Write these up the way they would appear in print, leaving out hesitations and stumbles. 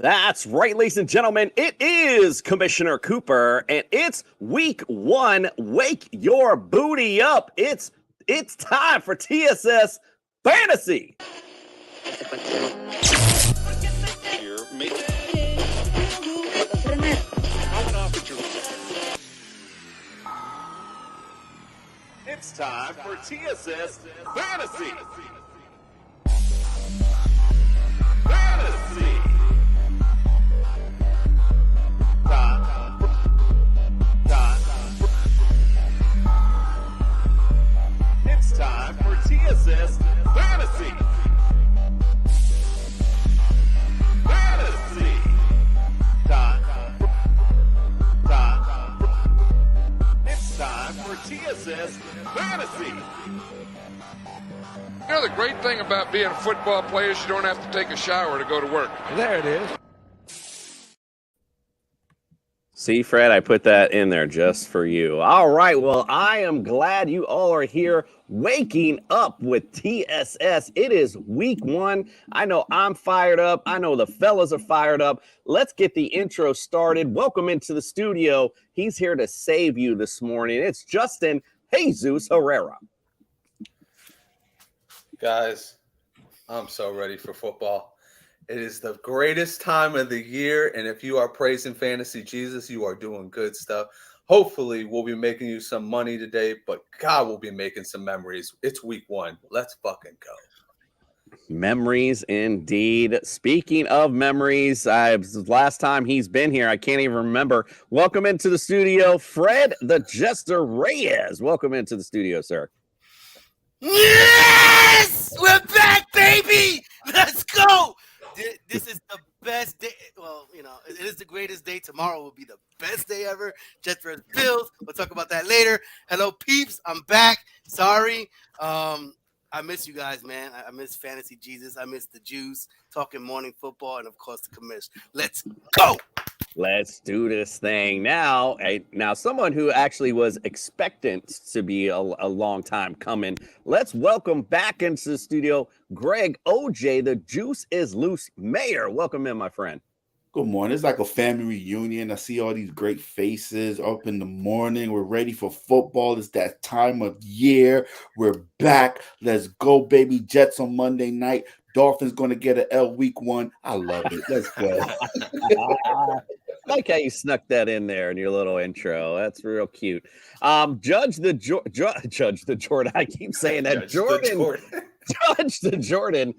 That's right, ladies and gentlemen. It is Commissioner Cooper, and it's week one. Wake your booty up. It's time for TSS Fantasy. It's time for TSS Fantasy. Fantasy. It's time for TSS Fantasy. Fantasy. It's time for TSS Fantasy. You know, the great thing about being a football player is you don't have to take a shower to go to work. There it is. See, Fred, I put that in there just for you. All right, well, I am glad you all are here waking up with TSS. It is week one. I know I'm fired up. I know the fellas are fired up. Let's get the intro started. Welcome into the studio. He's here to save you this morning. It's Justin Jesus Herrera. Guys, I'm so ready for football. It is the greatest time of the year, and if you are praising Fantasy Jesus, you are doing good stuff. Hopefully, we'll be making you some money today, but God, we'll be making some memories. It's week one. Let's fucking go. Memories indeed. Speaking of memories, last time he's been here, I can't even remember. Welcome into the studio, Fred the Jester Reyes. Welcome into the studio, sir. Yes! We're back, baby! Let's go! This is the best day. Well, you know, it is the greatest day. Tomorrow will be the best day ever. Jets vs. Bills. We'll talk about that later. Hello, peeps. I'm back. Sorry. I miss you guys, man. I miss Fantasy Jesus. I miss the Jews talking morning football, and of course the commission. Let's go. Let's do this thing now. Now, someone who actually was expectant to be a long time coming. Let's welcome back into the studio, Greg OJ, the Juice is Loose Mayor. Welcome in, my friend. Good morning. It's like a family reunion. I see all these great faces up in the morning. We're ready for football. It's that time of year. We're back. Let's go, baby. Jets on Monday night. Dolphins going to get an L week one. I love it. Let's go. I like how you snuck that in there in your little intro. That's real cute. Judge the Jordan. I keep saying that. Judge the Jordan.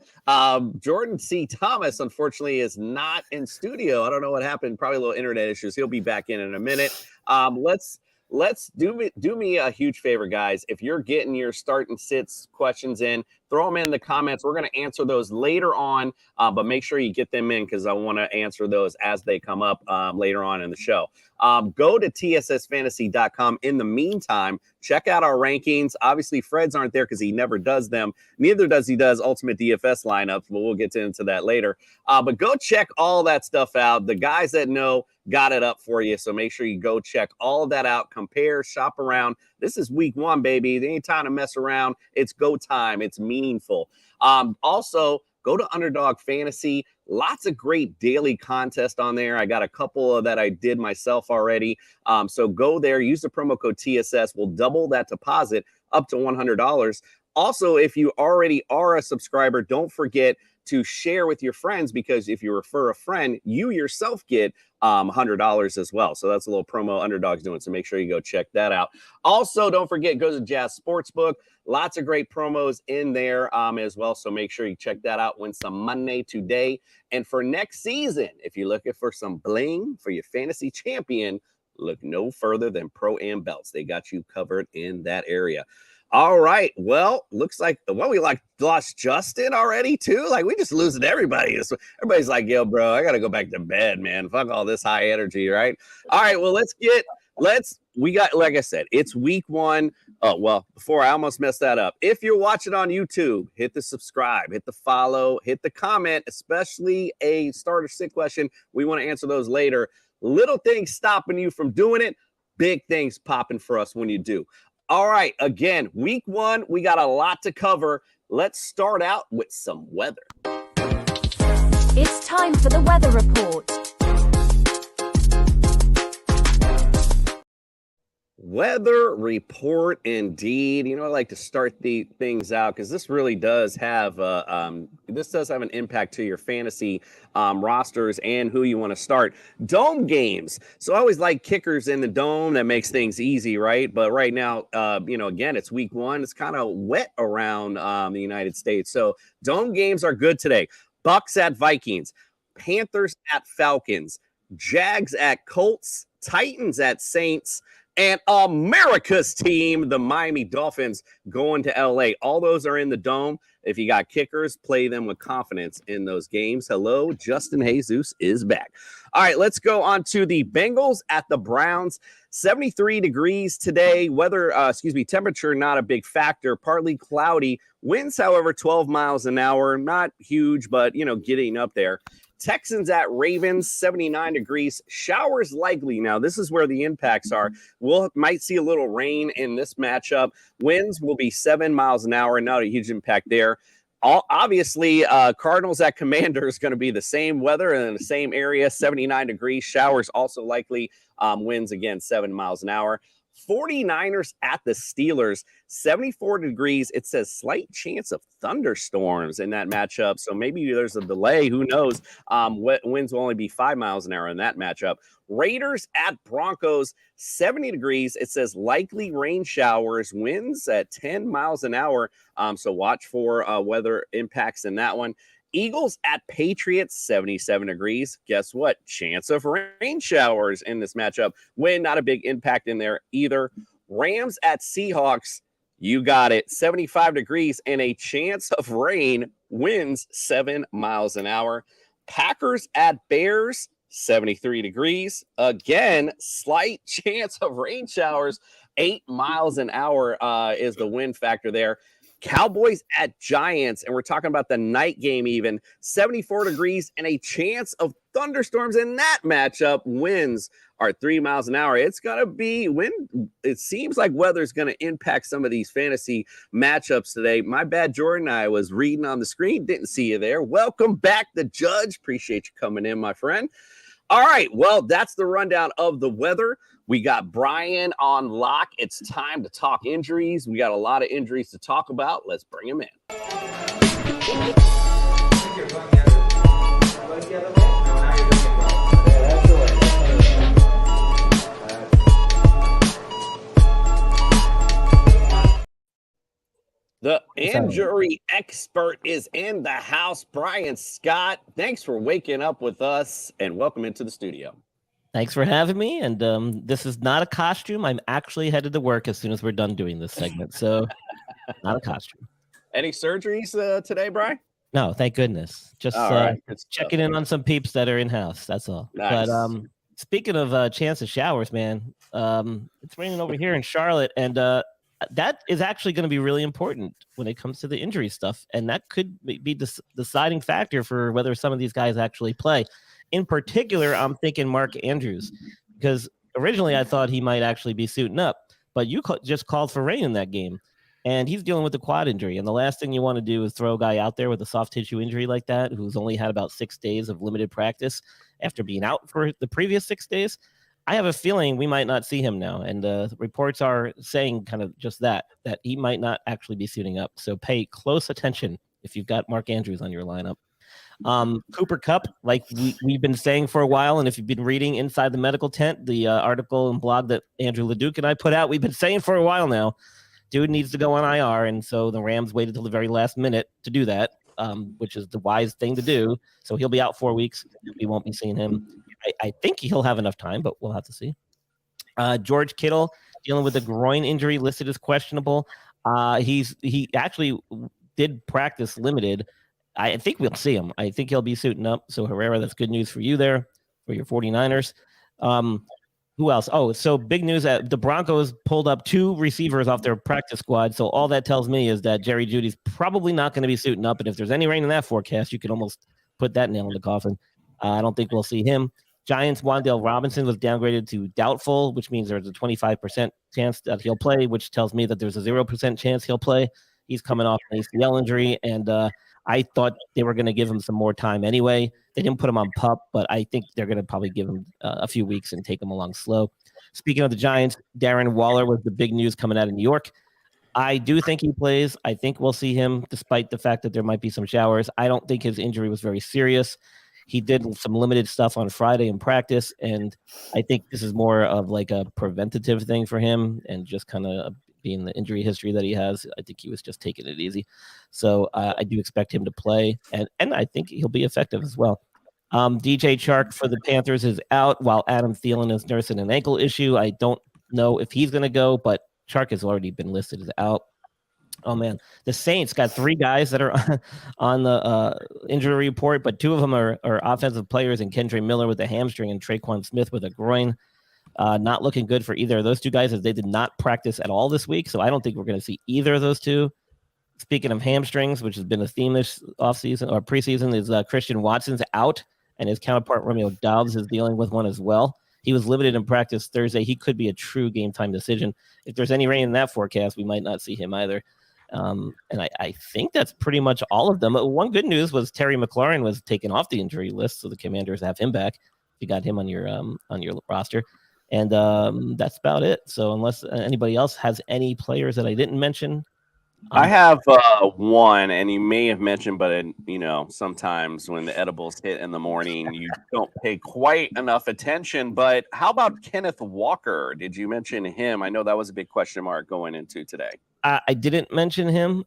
Jordan C. Thomas, unfortunately, is not in studio. I don't know what happened. Probably a little internet issues. He'll be back in a minute. Let's do me a huge favor, guys. If you're getting your start and sits questions in, throw them in the comments. We're going to answer those later on, but make sure you get them in because I want to answer those as they come up later on in the show. Go to tssfantasy.com. In the meantime, check out our rankings. Obviously, Fred's aren't there because he never does them. Neither does he Ultimate DFS lineups, but we'll get into that later. But go check all that stuff out. The guys that know got it up for you, so make sure you go check all of that out. Compare, shop around. This is week one, baby. There ain't time to mess around. It's go time. It's meaningful. Also, go to Underdog Fantasy. Lots of great daily contests on there. I got a couple that I did myself already. So go there. Use the promo code TSS. We'll double that deposit up to $100. Also, if you already are a subscriber, don't forget to share with your friends, because if you refer a friend, you yourself get $100 as well. So that's a little promo Underdog's doing. So make sure you go check that out. Also, don't forget, go to Jazz Sportsbook. Lots of great promos in there as well. So make sure you check that out. Win some money today. And for next season, if you're looking for some bling for your fantasy champion, look no further than Pro Am Belts. They got you covered in that area. All right. Well, looks like we lost Justin already too. Like we just losing everybody. Everybody's like, yo, bro, I got to go back to bed, man. Fuck all this high energy. Right. All right. Well, we got, like I said, it's week one. Oh, well, before I almost messed that up. If you're watching on YouTube, hit the subscribe, hit the follow, hit the comment, especially a starter sit question. We want to answer those later. Little things stopping you from doing it. Big things popping for us when you do. All right, again, week one, we got a lot to cover. Let's start out with some weather. It's It's time for the weather report. Weather report indeed. I like to start the things out because this really does have an impact to your fantasy rosters and who you want to start. Dome games. So I always like kickers in the dome. That makes things easy, right? But right now, again, it's week 1. It's kind of wet around the United States. So dome games are good today. Bucks at Vikings, Panthers at Falcons, Jags at Colts, Titans at Saints, and America's team, the Miami Dolphins, going to LA. All those are in the dome. If you got kickers, play them with confidence in those games. Hello, Justin Jesus is back. All right, let's go on to the Bengals at the Browns. 73 degrees today. Temperature not a big factor. Partly cloudy. Winds, however, 12 miles an hour. Not huge, but, getting up there. Texans at Ravens, 79 degrees. Showers likely. Now, this is where the impacts are. Might see a little rain in this matchup. Winds will be 7 miles an hour. Not a huge impact there. Obviously, Cardinals at Commanders going to be the same weather and in the same area, 79 degrees. Showers also likely. Winds, again, 7 miles an hour. 49ers at the Steelers, 74 degrees. It says slight chance of thunderstorms in that matchup. So maybe there's a delay. Who knows? Winds will only be 5 miles an hour in that matchup. Raiders at Broncos, 70 degrees. It says likely rain showers, winds at 10 miles an hour. So watch for weather impacts in that one. Eagles at Patriots, 77 degrees. Guess what? Chance of rain showers in this matchup. Wind, not a big impact in there either. Rams at Seahawks, you got it. 75 degrees and a chance of rain. Winds 7 miles an hour. Packers at Bears, 73 degrees. Again, slight chance of rain showers. 8 miles an hour is the wind factor there. Cowboys at Giants, and we're talking about the night game even, 74 degrees and a chance of thunderstorms in that matchup. Winds are 3 miles an hour. It's going to be wind. It seems like weather's going to impact some of these fantasy matchups today. My bad, Jordan. I was reading on the screen. Didn't see you there. Welcome back, the Judge. Appreciate you coming in, my friend. All right, well, that's the rundown of the weather. We got Brian on lock. It's time to talk injuries. We got a lot of injuries to talk about. Let's bring him in. The injury expert is in the house. Brian Scott, thanks for waking up with us and welcome into the studio. Thanks for having me. And this is not a costume. I'm actually headed to work as soon as we're done doing this segment. So not a costume. Any surgeries today, Brian? No, thank goodness. Just checking in on some peeps that are in house. That's all. Nice. But speaking of chance of showers, man, it's raining over here in Charlotte. And that is actually going to be really important when it comes to the injury stuff. And that could be the deciding factor for whether some of these guys actually play. In particular, I'm thinking Mark Andrews, because originally I thought he might actually be suiting up, but you just called for rain in that game, and he's dealing with a quad injury. And the last thing you want to do is throw a guy out there with a soft tissue injury like that, who's only had about 6 days of limited practice after being out for the previous 6 days. I have a feeling we might not see him now, and reports are saying kind of just that he might not actually be suiting up. So pay close attention if you've got Mark Andrews on your lineup. Cooper Kupp, like we've been saying for a while, and if you've been reading Inside the Medical Tent, the article and blog that Andrew LeDuc and I put out, we've been saying for a while now, dude needs to go on IR, and so the Rams waited till the very last minute to do that, which is the wise thing to do. So he'll be out 4 weeks. We won't be seeing him. I think he'll have enough time, but we'll have to see. George Kittle dealing with a groin injury, listed as questionable. He actually did practice limited. I think we'll see him. I think he'll be suiting up. So Herrera, that's good news for you there, for your 49ers. Who else? Oh, so big news that the Broncos pulled up 2 receivers off their practice squad. So all that tells me is that Jerry Jeudy's probably not going to be suiting up. And if there's any rain in that forecast, you can almost put that nail in the coffin. I don't think we'll see him. Giants, Wan'Dale Robinson was downgraded to doubtful, which means there's a 25% chance that he'll play, which tells me that there's a 0% chance he'll play. He's coming off an ACL injury, and I thought they were going to give him some more time anyway. They didn't put him on PUP, but I think they're going to probably give him a few weeks and take him along slow. Speaking of the Giants, Darren Waller was the big news coming out of New York. I do think he plays. I think we'll see him despite the fact that there might be some showers. I don't think his injury was very serious. He did some limited stuff on Friday in practice, and I think this is more of like a preventative thing for him and just kind of being the injury history that he has. I think he was just taking it easy. So I do expect him to play, and I think he'll be effective as well. DJ Chark for the Panthers is out, while Adam Thielen is nursing an ankle issue. I don't know if he's going to go, but Chark has already been listed as out. Oh, man. The Saints got 3 guys that are on the injury report, but 2 of them are offensive players, and Kendre Miller with a hamstring and Traquan Smith with a groin. Not looking good for either of those 2 guys, as they did not practice at all this week, so I don't think we're going to see either of those 2. Speaking of hamstrings, which has been a theme this offseason or preseason, is Christian Watson's out, and his counterpart Romeo Doubs is dealing with one as well. He was limited in practice Thursday. He could be a true game-time decision. If there's any rain in that forecast, we might not see him either. And I think that's pretty much all of them. One good news was Terry McLaurin was taken off the injury list, so the Commanders have him back. You got him on your roster, and that's about it. So unless anybody else has any players that I didn't mention, I have one, and you may have mentioned, but sometimes when the edibles hit in the morning, you don't pay quite enough attention. But how about Kenneth Walker? Did you mention him? I know that was a big question mark going into today. I didn't mention him.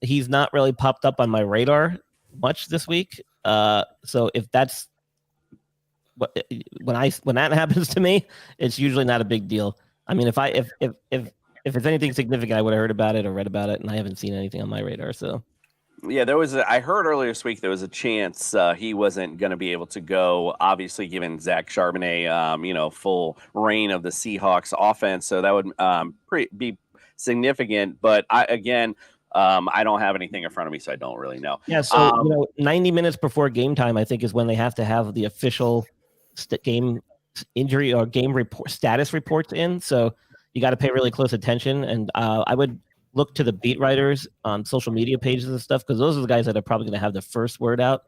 He's not really popped up on my radar much this week. So if that's when that happens to me, it's usually not a big deal. I mean, if it's anything significant, I would have heard about it or read about it, and I haven't seen anything on my radar. So, yeah, I heard earlier this week there was a chance he wasn't going to be able to go. Obviously, given Zach Charbonnet, full reign of the Seahawks offense, so that would be significant. But I don't have anything in front of me, so I don't really know. Yeah, so 90 minutes before game time, I think, is when they have to have the official game injury or game status reports in. So you got to pay really close attention, and I would look to the beat writers on social media pages and stuff, because those are the guys that are probably going to have the first word out.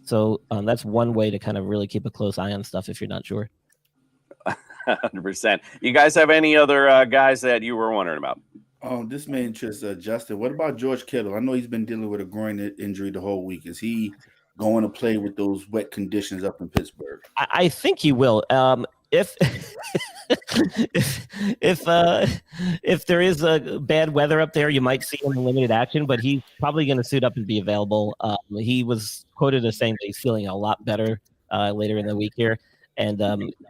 So that's one way to kind of really keep a close eye on stuff if you're not sure. 100%. You guys have any other guys that you were wondering about? Oh, this may interest Justin. What about George Kittle? I know he's been dealing with a groin injury the whole week. Is he going to play with those wet conditions up in Pittsburgh? I think he will. If there is a bad weather up there, you might see him in limited action, but he's probably going to suit up and be available. He was quoted as saying that he's feeling a lot better later in the week here, and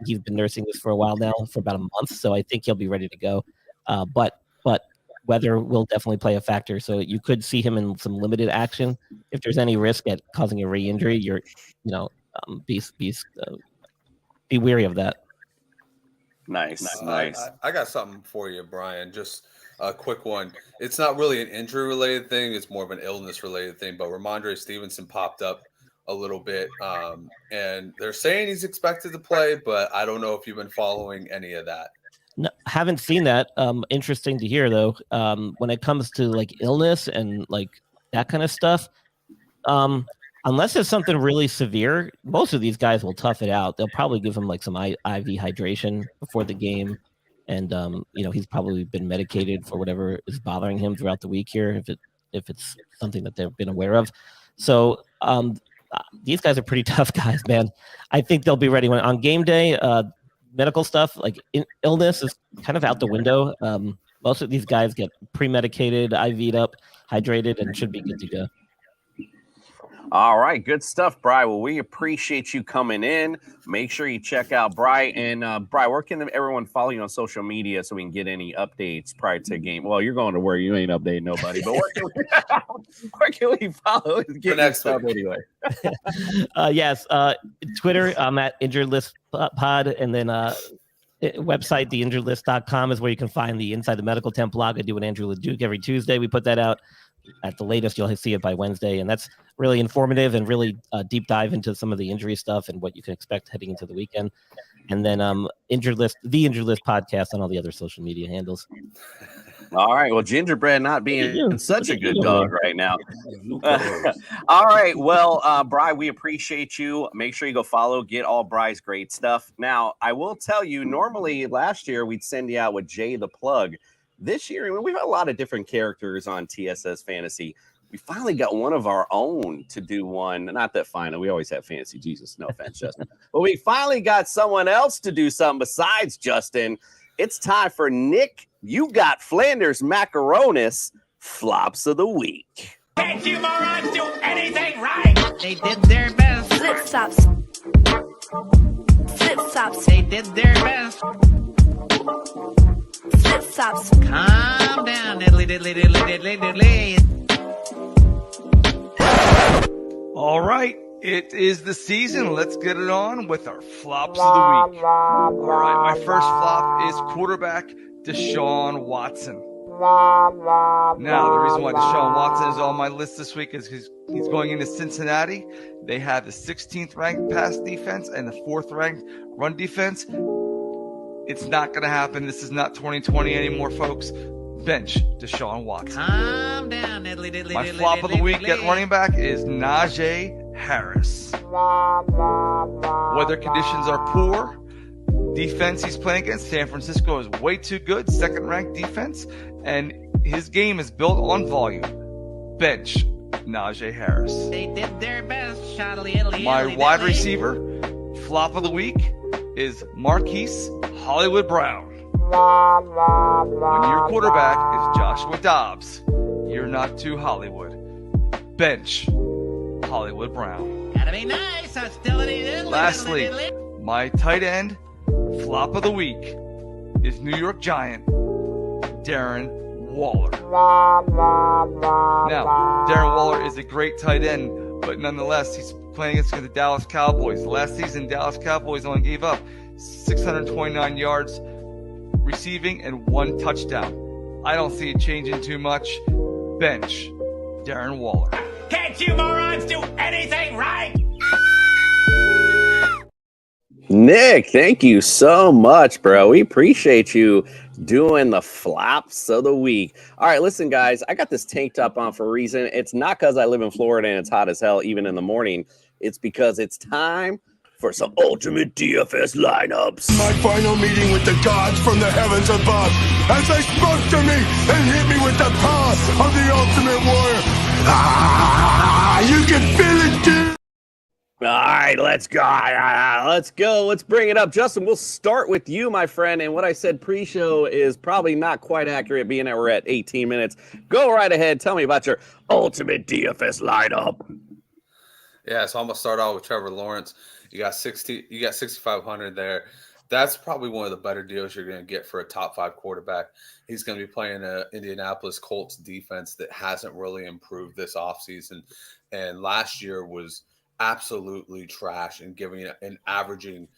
he's been nursing this for a while now, for about a month, so I think he'll be ready to go. But weather will definitely play a factor, so you could see him in some limited action. If there's any risk at causing a re-injury, be wary of that. Nice. I got something for you, Brian. Just a quick one. It's not really an injury-related thing. It's more of an illness-related thing. But Ramondre Stevenson popped up a little bit, and they're saying he's expected to play, but I don't know if you've been following any of that. No, haven't seen that. Interesting to hear, though. When it comes to like illness and like that kind of stuff, unless it's something really severe, most of these guys will tough it out. They'll probably give him like some IV hydration before the game, and he's probably been medicated for whatever is bothering him throughout the week here, if it's something that they've been aware of. So these guys are pretty tough guys, man. I think they'll be ready on game day. Medical stuff like illness is kind of out the window. Most of these guys get pre-medicated, IV'd up, hydrated, and should be good to go. All right, good stuff, Bri. Well, we appreciate you coming in. Make sure you check out Bri. And Bri, where can everyone follow you on social media so we can get any updates prior to game? Well, you're going to work. You ain't updating nobody. But where can we follow? For next week. Anyway. Yes, Twitter, I'm at Injured List Pod. And then website, theinjuredlist.com is where you can find the Inside the Medical Tent blog. I do with Andrew LeDuc every Tuesday. We put that out. At the latest, you'll see it by Wednesday, and that's really informative and really deep dive into some of the injury stuff and what you can expect heading into the weekend. And then the Injured List podcast on all the other social media handles. All right. Well, Gingerbread not being such a good dog right now. All right. Well, Bri, we appreciate you. Make sure you go follow, get all Bri's great stuff. Now, I will tell you, normally last year we'd send you out with Jay the Plug. This year, we've had a lot of different characters on TSS Fantasy. We finally got one of our own to do one. Not that final. We always have Fantasy Jesus. No offense, Justin. But we finally got someone else to do something besides Justin. It's time for Nick. You got Philanders Macaronis Flops of the Week. Can't you morons do anything right? They did their best. Flip flops. Flip flops. They did their best. Flip flops. Calm down, diddly diddly diddly diddly diddly. All right, it is the season. Let's get it on with our flops of the week. All right, my first flop is quarterback Deshaun Watson. Now, the reason why Deshaun Watson is on my list this week is he's going into Cincinnati. They have the 16th ranked pass defense and the 4th ranked run defense. It's not going to happen. This is not 2020 anymore, folks. Bench Deshaun Watson. Calm down, diddly diddly. My flop of the week at running back is Najee Harris. Weather conditions are poor. Defense he's playing against, San Francisco, is way too good. 2nd ranked defense. And his game is built on volume. Bench Najee Harris. They did their best. My wide receiver flop of the week is Marquise Hollywood Brown. When your quarterback is Joshua Dobbs, you're not too Hollywood. Bench Hollywood Brown. Gotta be nice. Hostility. Lastly, my tight end flop of the week is New York Giant Darren Waller. Now, Darren Waller is a great tight end, but nonetheless, he's playing against the Dallas Cowboys. Last season, Dallas Cowboys only gave up 629 yards receiving and 1 touchdown. I don't see it changing too much. Bench Darren Waller. Can't you morons do anything right? Nick, thank you so much, bro. We appreciate you doing the flops of the week. All right, listen, guys, I got this tank top on for a reason. It's not because I live in Florida and it's hot as hell, even in the morning. It's because it's time for some ultimate DFS lineups. My final meeting with the gods from the heavens above, as they spoke to me and hit me with the power of the ultimate warrior. You can feel it, dude. All right, let's go. Let's go. Let's bring it up. Justin, we'll start with you, my friend. And what I said pre-show is probably not quite accurate, being that we're at 18 minutes. Go right ahead. Tell me about your ultimate DFS lineup. Yeah, so I'm gonna start out with Trevor Lawrence. You got 6,500 there. That's probably one of the better deals you're gonna get for a top 5 quarterback. He's gonna be playing an Indianapolis Colts defense that hasn't really improved this offseason, and last year was absolutely trash and averaging,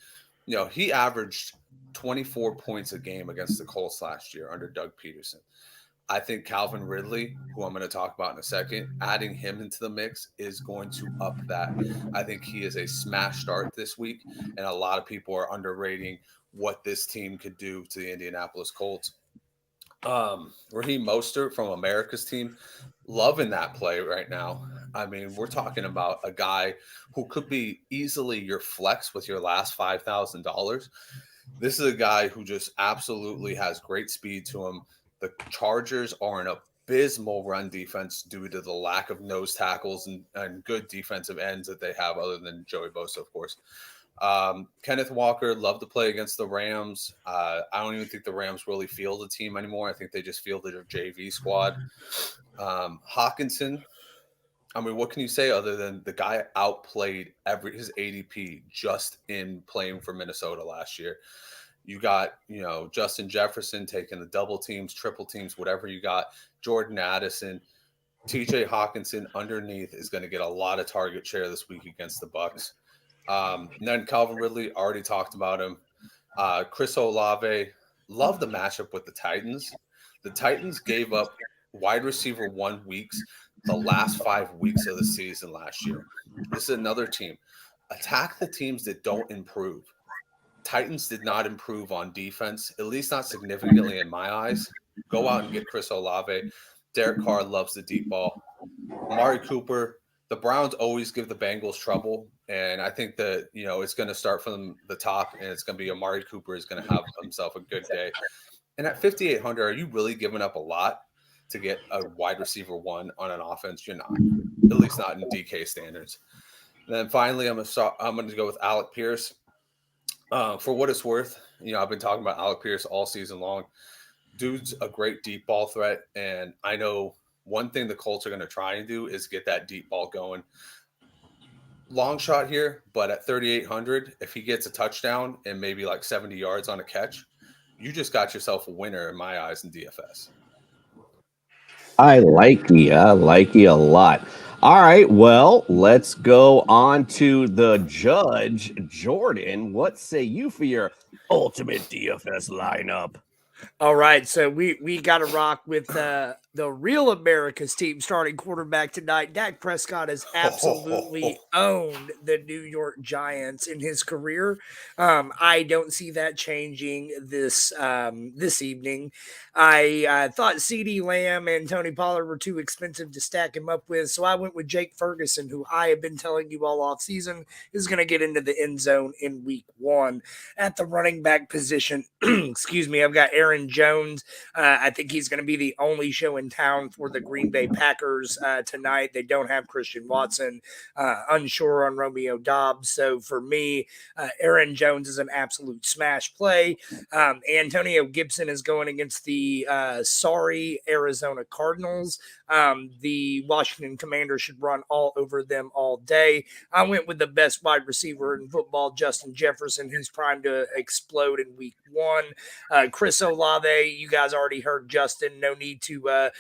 he averaged 24 points a game against the Colts last year under Doug Peterson. I think Calvin Ridley, who I'm going to talk about in a second, adding him into the mix is going to up that. I think he is a smash start this week, and a lot of people are underrating what this team could do to the Indianapolis Colts. Raheem Mostert from America's team, loving that play right now. I mean, we're talking about a guy who could be easily your flex with your last $5,000. This is a guy who just absolutely has great speed to him. The Chargers are an abysmal run defense due to the lack of nose tackles and good defensive ends that they have, other than Joey Bosa, of course. Kenneth Walker loved to play against the Rams. I don't even think the Rams really field a team anymore. I think they just fielded a JV squad. Hawkinson, I mean, what can you say other than the guy outplayed his ADP just in playing for Minnesota last year? You got, Justin Jefferson taking the double teams, triple teams, whatever you got. Jordan Addison, TJ Hawkinson underneath is going to get a lot of target share this week against the Bucs. And then Calvin Ridley, already talked about him. Chris Olave, love the matchup with the Titans. The Titans gave up wide receiver 1 weeks the last 5 weeks of the season last year. This is another team. Attack the teams that don't improve. Titans did not improve on defense, at least not significantly in my eyes. Go out and get Chris Olave. Derek Carr loves the deep ball. Amari Cooper, the Browns always give the Bengals trouble. And I think that, it's going to start from the top, and it's going to be Amari Cooper is going to have himself a good day. And at 5,800, are you really giving up a lot to get a wide receiver one on an offense? You're not, at least not in DK standards. And then finally, I'm going to go with Alec Pierce. For what it's worth, I've been talking about Alec Pierce all season long. Dude's a great deep ball threat, and I know one thing the Colts are going to try and do is get that deep ball going. Long shot here, but at 3,800, if he gets a touchdown and maybe like 70 yards on a catch, you just got yourself a winner in my eyes in DFS. I like you a lot. All right, well, let's go on to the judge. Jordan, what say you for your ultimate DFS lineup? All right, so we got to rock with the real America's team starting quarterback tonight. Dak Prescott has absolutely owned the New York Giants in his career. I don't see that changing this evening. I thought CeeDee Lamb and Tony Pollard were too expensive to stack him up with, so I went with Jake Ferguson, who I have been telling you all off season is going to get into the end zone in week 1. At the running back position, excuse me, I've got Aaron Jones. I think he's going to be the only show in town for the Green Bay Packers tonight. They don't have Christian Watson, unsure on Romeo Doubs. So for me, Aaron Jones is an absolute smash play. Antonio Gibson is going against the sorry Arizona Cardinals. The Washington Commanders should run all over them all day. I went with the best wide receiver in football, Justin Jefferson, who's primed to explode in week 1. Chris Olave, you guys already heard Justin. No need to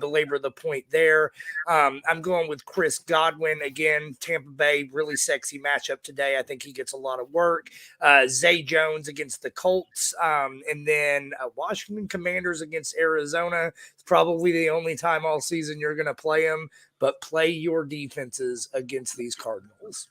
belabor the point there. I'm going with Chris Godwin. Again, Tampa Bay, really sexy matchup today. I think he gets a lot of work. Zay Jones against the Colts. And then Washington Commanders against Arizona. It's probably the only time all season you're going to play them, but play your defenses against these Cardinals.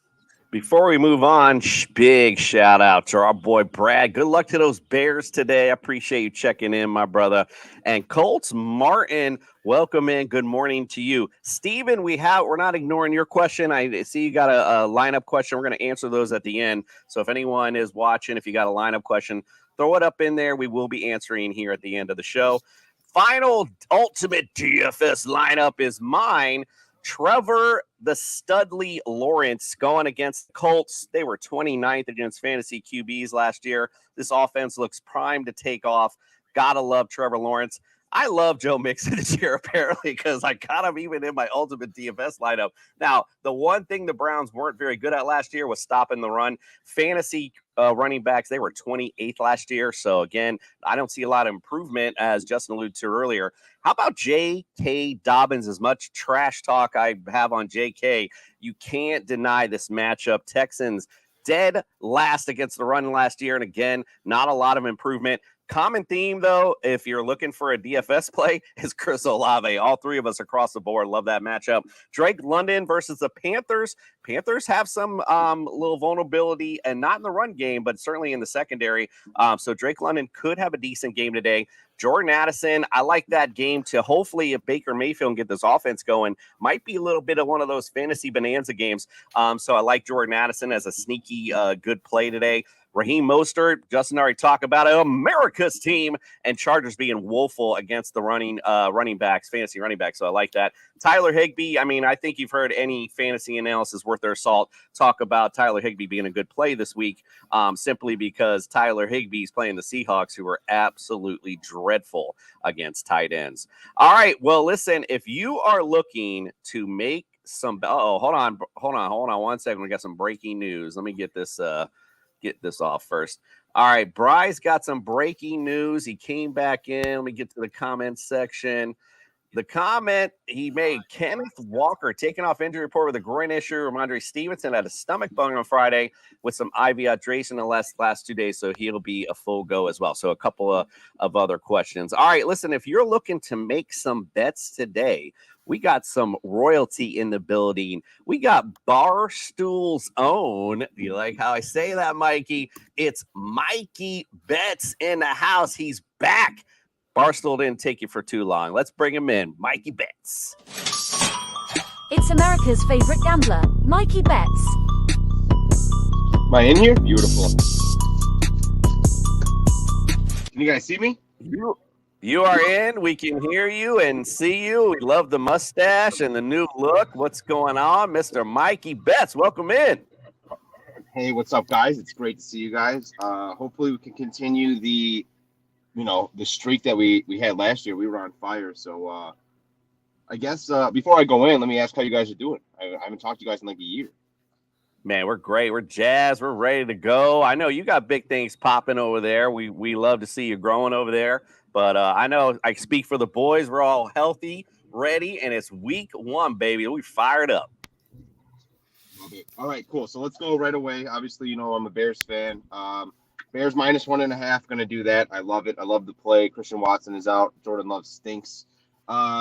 Before we move on, big shout out to our boy Brad. Good luck to those Bears today. I appreciate you checking in, my brother. And Colts Martin, welcome in. Good morning to you. Steven, we're not ignoring your question. I see you got a lineup question. We're going to answer those at the end. So if anyone is watching, if you got a lineup question, throw it up in there. We will be answering here at the end of the show. Final ultimate DFS lineup is mine. Trevor the Studley Lawrence going against the Colts. They were 29th against fantasy QBs last year. This offense looks primed to take off. Gotta love Trevor Lawrence. I love Joe Mixon this year, apparently, because I got him even in my ultimate DFS lineup. Now, the one thing the Browns weren't very good at last year was stopping the run. Fantasy running backs, they were 28th last year. So, again, I don't see a lot of improvement, as Justin alluded to earlier. How about J.K. Dobbins? As much trash talk I have on J.K., you can't deny this matchup. Texans dead last against the run last year. And, again, not a lot of improvement. Common theme, though, if you're looking for a DFS play, is Chris Olave. All three of us across the board love that matchup. Drake London versus the Panthers. Panthers have some little vulnerability, and not in the run game, but certainly in the secondary. So Drake London could have a decent game today. Jordan Addison, I like that game to hopefully, if Baker Mayfield can get this offense going, might be a little bit of one of those fantasy bonanza games. So I like Jordan Addison as a sneaky good play today. Raheem Mostert, Justin already talked about it, America's team, and Chargers being woeful against the running backs, fantasy running backs. So I like that. Tyler Higbee, I mean, I think you've heard any fantasy analysis worth their salt talk about Tyler Higbee being a good play this week, simply because Tyler Higbee is playing the Seahawks, who are absolutely dreadful against tight ends. All right, well, listen, if you are looking to make some, hold on 1 second. We got some breaking news. Let me get this off first. All right, Bryce got some breaking news. He came back in. Let me get to the comment section. The comment he made, Kenneth Walker taking off injury report with a groin issue. Ramondre Stevenson had a stomach bug on Friday with some IV hydration the last 2 days, so he'll be a full go as well. So a couple of other questions. All right, listen, if you're looking to make some bets today, we got some royalty in the building. We got Barstool's own. Do you like how I say that, Mikey? It's Mikey Bets in the house. He's back. Barstool didn't take you for too long. Let's bring him in. Mikey Bets. It's America's favorite gambler, Mikey Bets. Am I in here? Beautiful. Can you guys see me? You are in. We can hear you and see you. We love the mustache and the new look. What's going on, Mr. Mikey Bets? Welcome in. Hey, what's up, guys? It's great to see you guys. Hopefully, we can continue the streak that we had last year. We were on fire. So, I guess before I go in, let me ask how you guys are doing. I haven't talked to you guys in like a year. Man, we're great. We're jazzed. We're ready to go. I know you got big things popping over there. We love to see you growing over there. But I know I speak for the boys. We're all healthy, ready, and it's week 1, baby. We fired up. Love it. All right, cool. So let's go right away. Obviously, I'm a Bears fan. Bears minus 1.5. Going to do that. I love it. I love the play. Christian Watson is out. Jordan Love stinks.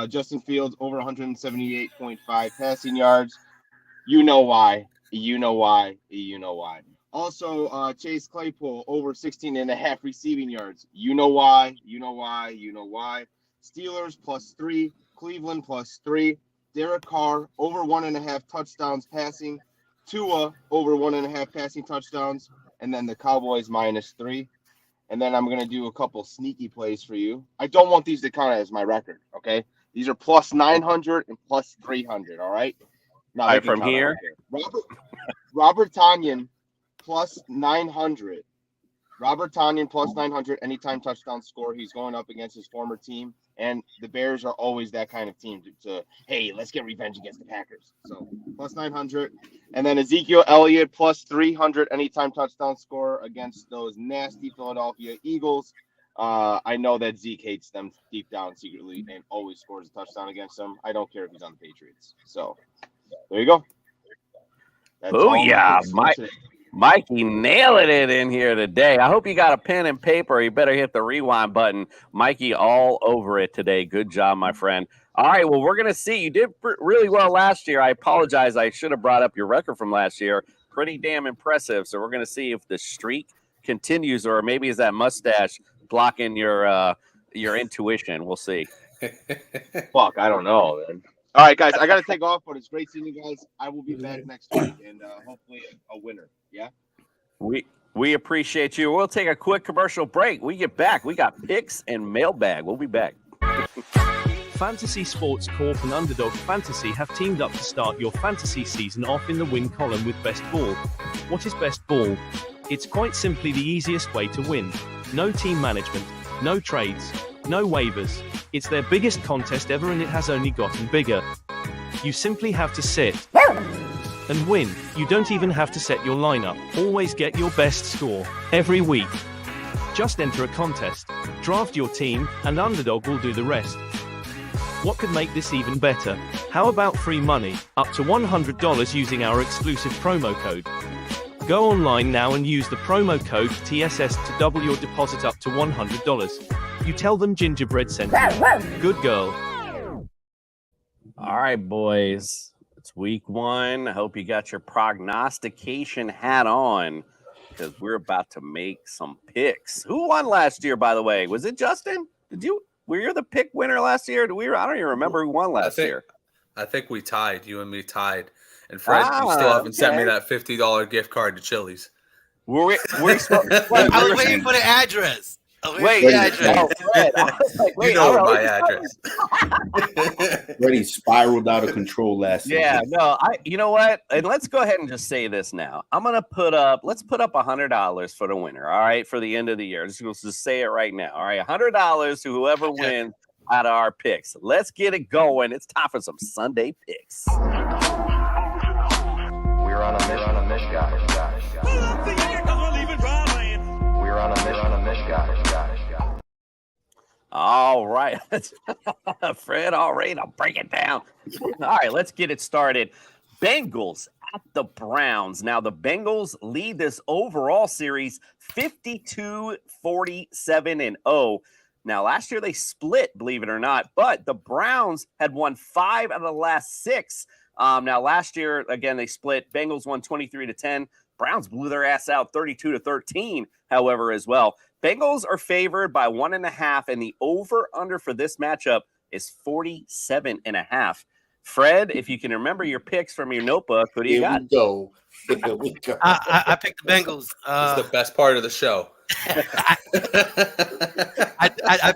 Justin Fields over 178.5 passing yards. You know why. Also, Chase Claypool over 16.5 receiving yards. You know why. Steelers +3, Cleveland +3, Derek Carr over 1.5 touchdowns passing, Tua over 1.5 passing touchdowns, and then the Cowboys -3. And then I'm going to do a couple sneaky plays for you. I don't want these to count as my record, okay? These are +900 and +300, all right? Now, all right, from here. Robert Tonyan +900. Robert Tonyan +900 anytime touchdown score. He's going up against his former team, and the Bears are always that kind of team to hey, let's get revenge against the Packers. So +900, and then Ezekiel Elliott +300 anytime touchdown score against those nasty Philadelphia Eagles. I know that Zeke hates them deep down secretly and always scores a touchdown against them. I don't care if he's on the Patriots. So there you go. Oh yeah, Mikey nailing it in here today. I hope you got a pen and paper. You better hit the rewind button. Mikey all over it today. Good job, my friend. All right, well, we're going to see. You did really well last year. I apologize. I should have brought up your record from last year. Pretty damn impressive. So we're going to see if the streak continues, or maybe is that mustache blocking your intuition. We'll see. Fuck, I don't know, man. All right, guys, I got to take off, but it's great seeing you guys. I will be back next week, and hopefully a winner. Yeah? We appreciate you. We'll take a quick commercial break. We get back. We got picks and mailbag. We'll be back. Fantasy Sports Corp and Underdog Fantasy have teamed up to start your fantasy season off in the win column with Best Ball. What is Best Ball? It's quite simply the easiest way to win. No team management, no trades, no waivers. It's their biggest contest ever, and it has only gotten bigger. You simply have to sit and win. You don't even have to set your lineup. Always get your best score every week. Just enter a contest, draft your team, and Underdog will do the rest. What could make this even better? How about free money, up to $100 using our exclusive promo code? Go online now and use the promo code TSS to double your deposit up to $100. You tell them Gingerbread sent you. Good girl. All right, boys. It's week 1. I hope you got your prognostication hat on, because we're about to make some picks. Who won last year, by the way? Was it Justin? Were you the pick winner last year? I don't even remember who won last year. I think we tied. You and me tied. And Fred, you still haven't sent me that $50 gift card to Chili's. I was waiting for the address. Wait, Fred, you know my address. Freddie spiraled out of control last season. Yeah, no, you know what? And let's go ahead and just say this now. Let's put up $100 for the winner, all right, for the end of the year. Let's just say it right now. All right, $100 to whoever wins out of our picks. Let's get it going. It's time for some Sunday picks. We're on a mission, guys. We're on a mission, guys. All right. Fred, all right, I'll break it down. All right, let's get it started. Bengals at the Browns. Now, the Bengals lead this overall series 52-47-0. Now, last year they split, believe it or not, but the Browns had won 5 out of the last 6 Now, last year, again, they split. Bengals won 23-10. Browns blew their ass out 32-13, however, as well. Bengals are favored by 1.5, and the over-under for this matchup is 47.5. Fred, if you can remember your picks from your notebook, what do you got? Here we go. I picked the Bengals. It's the best part of the show. I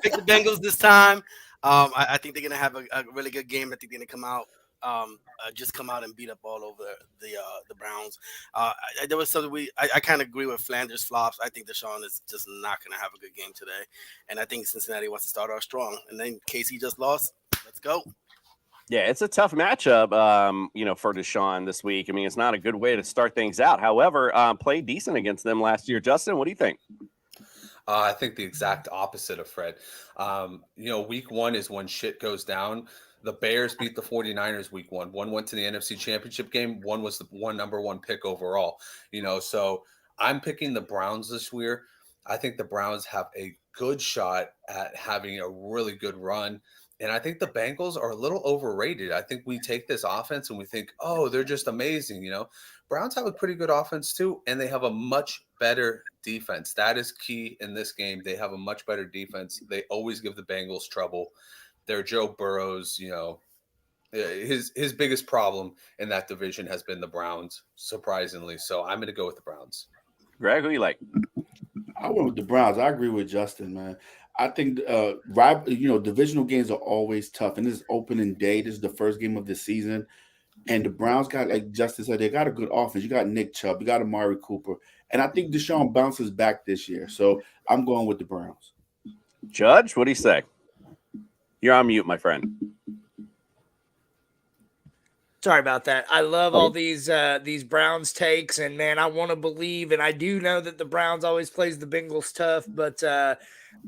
picked the Bengals this time. I think they're gonna have a really good game. I think they're gonna come out, just come out and beat up all over the Browns. There was something I kind of agree with Philanders Phlops. I think Deshaun is just not gonna have a good game today, and I think Cincinnati wants to start off strong. And then KC just lost. Let's go. Yeah, it's a tough matchup, for Deshaun this week. I mean, it's not a good way to start things out. However, played decent against them last year. Justin, what do you think? I think the exact opposite of Fred. Week 1 is when shit goes down. The Bears beat the 49ers week 1. One went to the NFC Championship game. One was the number one pick overall. So I'm picking the Browns this year. I think the Browns have a good shot at having a really good run. And I think the Bengals are a little overrated. I think we take this offense and we think, oh, they're just amazing. Browns have a pretty good offense too, and they have a much better defense. That is key in this game. They have a much better defense. They always give the Bengals trouble. They're Joe Burrow's, his biggest problem in that division has been the Browns, surprisingly. So I'm going to go with the Browns. Greg, who you like? I went with the Browns. I agree with Justin, man. I think, divisional games are always tough. And this is opening day. This is the first game of the season. And the Browns got, like Justin said, they got a good offense. You got Nick Chubb. You got Amari Cooper. And I think Deshaun bounces back this year. So I'm going with the Browns. Judge, what do you say? You're on mute, my friend. Sorry about that. I love all these Browns takes, and man, I want to believe, and I do know that the Browns always plays the Bengals tough, but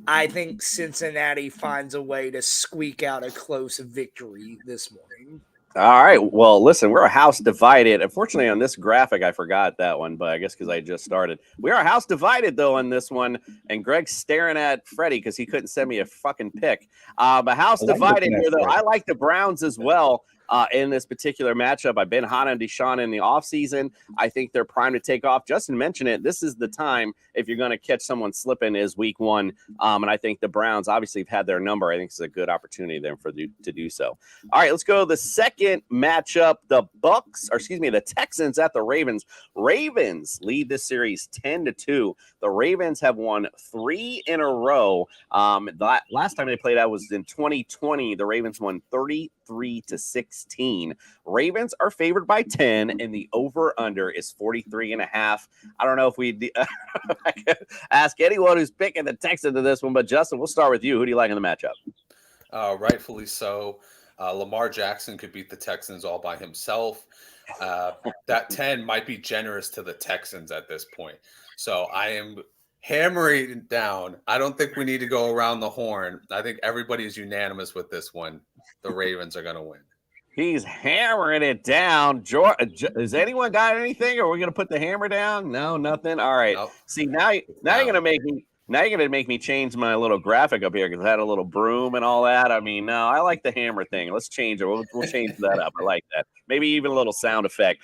I think Cincinnati finds a way to squeak out a close victory this morning. All right. Well, listen, we're a house divided. Unfortunately, on this graphic, I forgot that one, but I guess because I just started. We are a house divided, though, on this one. And Greg's staring at Freddie because he couldn't send me a fucking pick. But house divided here, though. I like the Browns as well. In this particular matchup, I've been hot on Deshaun in the offseason. I think they're primed to take off. Justin mentioned it. This is the time, if you're going to catch someone slipping, is week 1. And I think the Browns obviously have had their number. I think it's a good opportunity then to do so. All right, let's go to the second matchup. The Texans at the Ravens. Ravens lead this series 10-2. The Ravens have won 3 in a row. Last time they played out was in 2020. The Ravens won 33-16. Ravens are favored by 10, and the over-under is 43.5. I don't know if we I could ask anyone who's picking the Texans to this one, but Justin, we'll start with you. Who do you like in the matchup? Rightfully so. Lamar Jackson could beat the Texans all by himself. That 10 might be generous to the Texans at this point. So I am hammering it down. I don't think we need to go around the horn. I think everybody is unanimous with this one. The Ravens are going to win. He's hammering it down. Has anyone got anything? Or are we going to put the hammer down? No, nothing. All right. Nope. See, now you're going to make me. Now you're going to make me change my little graphic up here because I had a little broom and all that. I mean, no, I like the hammer thing. Let's change it. We'll change that up. I like that. Maybe even a little sound effect.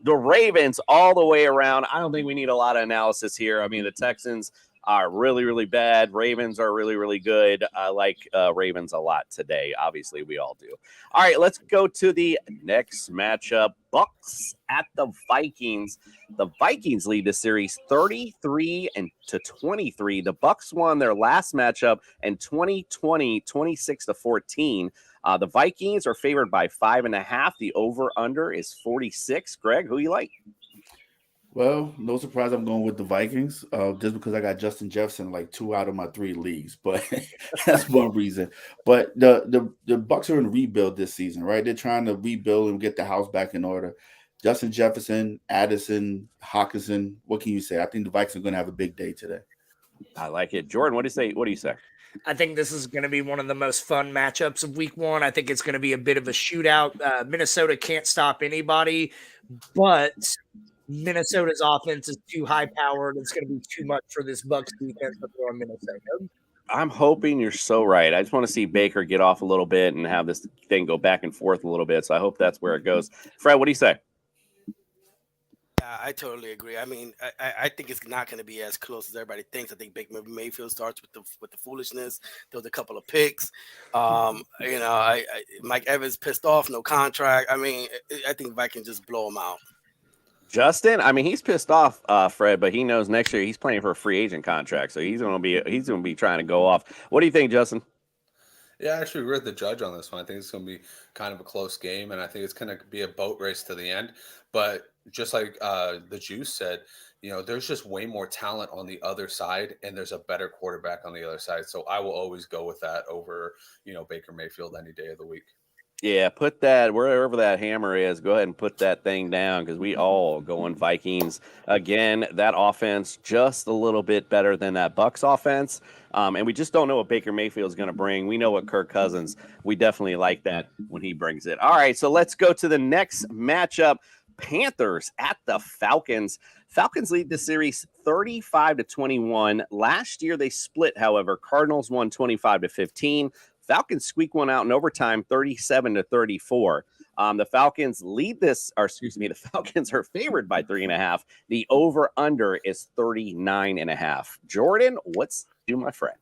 The Ravens all the way around. I don't think we need a lot of analysis here. I mean, the Texans are really, really bad. Ravens are really, really good. I like Ravens a lot today. Obviously, we all do. All right, let's go to the next matchup. Bucks at the Vikings. The Vikings lead the series 33-23. The Bucks won their last matchup in 2020, 26-14. The Vikings are favored by 5.5. The over-under is 46. Greg, who you like? Well, no surprise, I'm going with the Vikings, just because I got Justin Jefferson like 2 out of my 3 leagues, but that's one reason. But the Bucs are in rebuild this season, right? They're trying to rebuild and get the house back in order. Justin Jefferson, Addison, Hawkinson, what can you say? I think the Vikings are going to have a big day today. I like it. Jordan, what do you say? What do you say? I think this is going to be one of the most fun matchups of week 1. I think it's going to be a bit of a shootout. Minnesota can't stop anybody, but Minnesota's offense is too high-powered. It's going to be too much for this Bucs defense to throw in Minnesota. I'm hoping you're so right. I just want to see Baker get off a little bit and have this thing go back and forth a little bit. So I hope that's where it goes. Fred, what do you say? Yeah, I totally agree. I mean, I think it's not going to be as close as everybody thinks. I think Baker Mayfield starts with the foolishness. There was a couple of picks. Mike Evans pissed off, no contract. I mean, I think Vikings just blow him out. Justin, I mean, he's pissed off, Fred, but he knows next year he's playing for a free agent contract, so he's gonna be trying to go off. What do you think, Justin? Yeah, I actually agree with the judge on this one. I think it's going to be kind of a close game, and I think it's going to be a boat race to the end. But just like the Juice said, there's just way more talent on the other side, and there's a better quarterback on the other side. So I will always go with that over, Baker Mayfield any day of the week. Yeah, put that wherever that hammer is. Go ahead and put that thing down because we all going Vikings again. That offense just a little bit better than that Bucs offense, and we just don't know what Baker Mayfield is going to bring. We know what Kirk Cousins. We definitely like that when he brings it. All right, so let's go to the next matchup. Panthers at the Falcons. Falcons lead the series 35-21. Last year they split, however. Cardinals won 25-15. Falcons squeak one out in overtime, 37-34. The Falcons the Falcons are favored by 3.5. The over-under is 39.5. Jordan, what's do, my friend?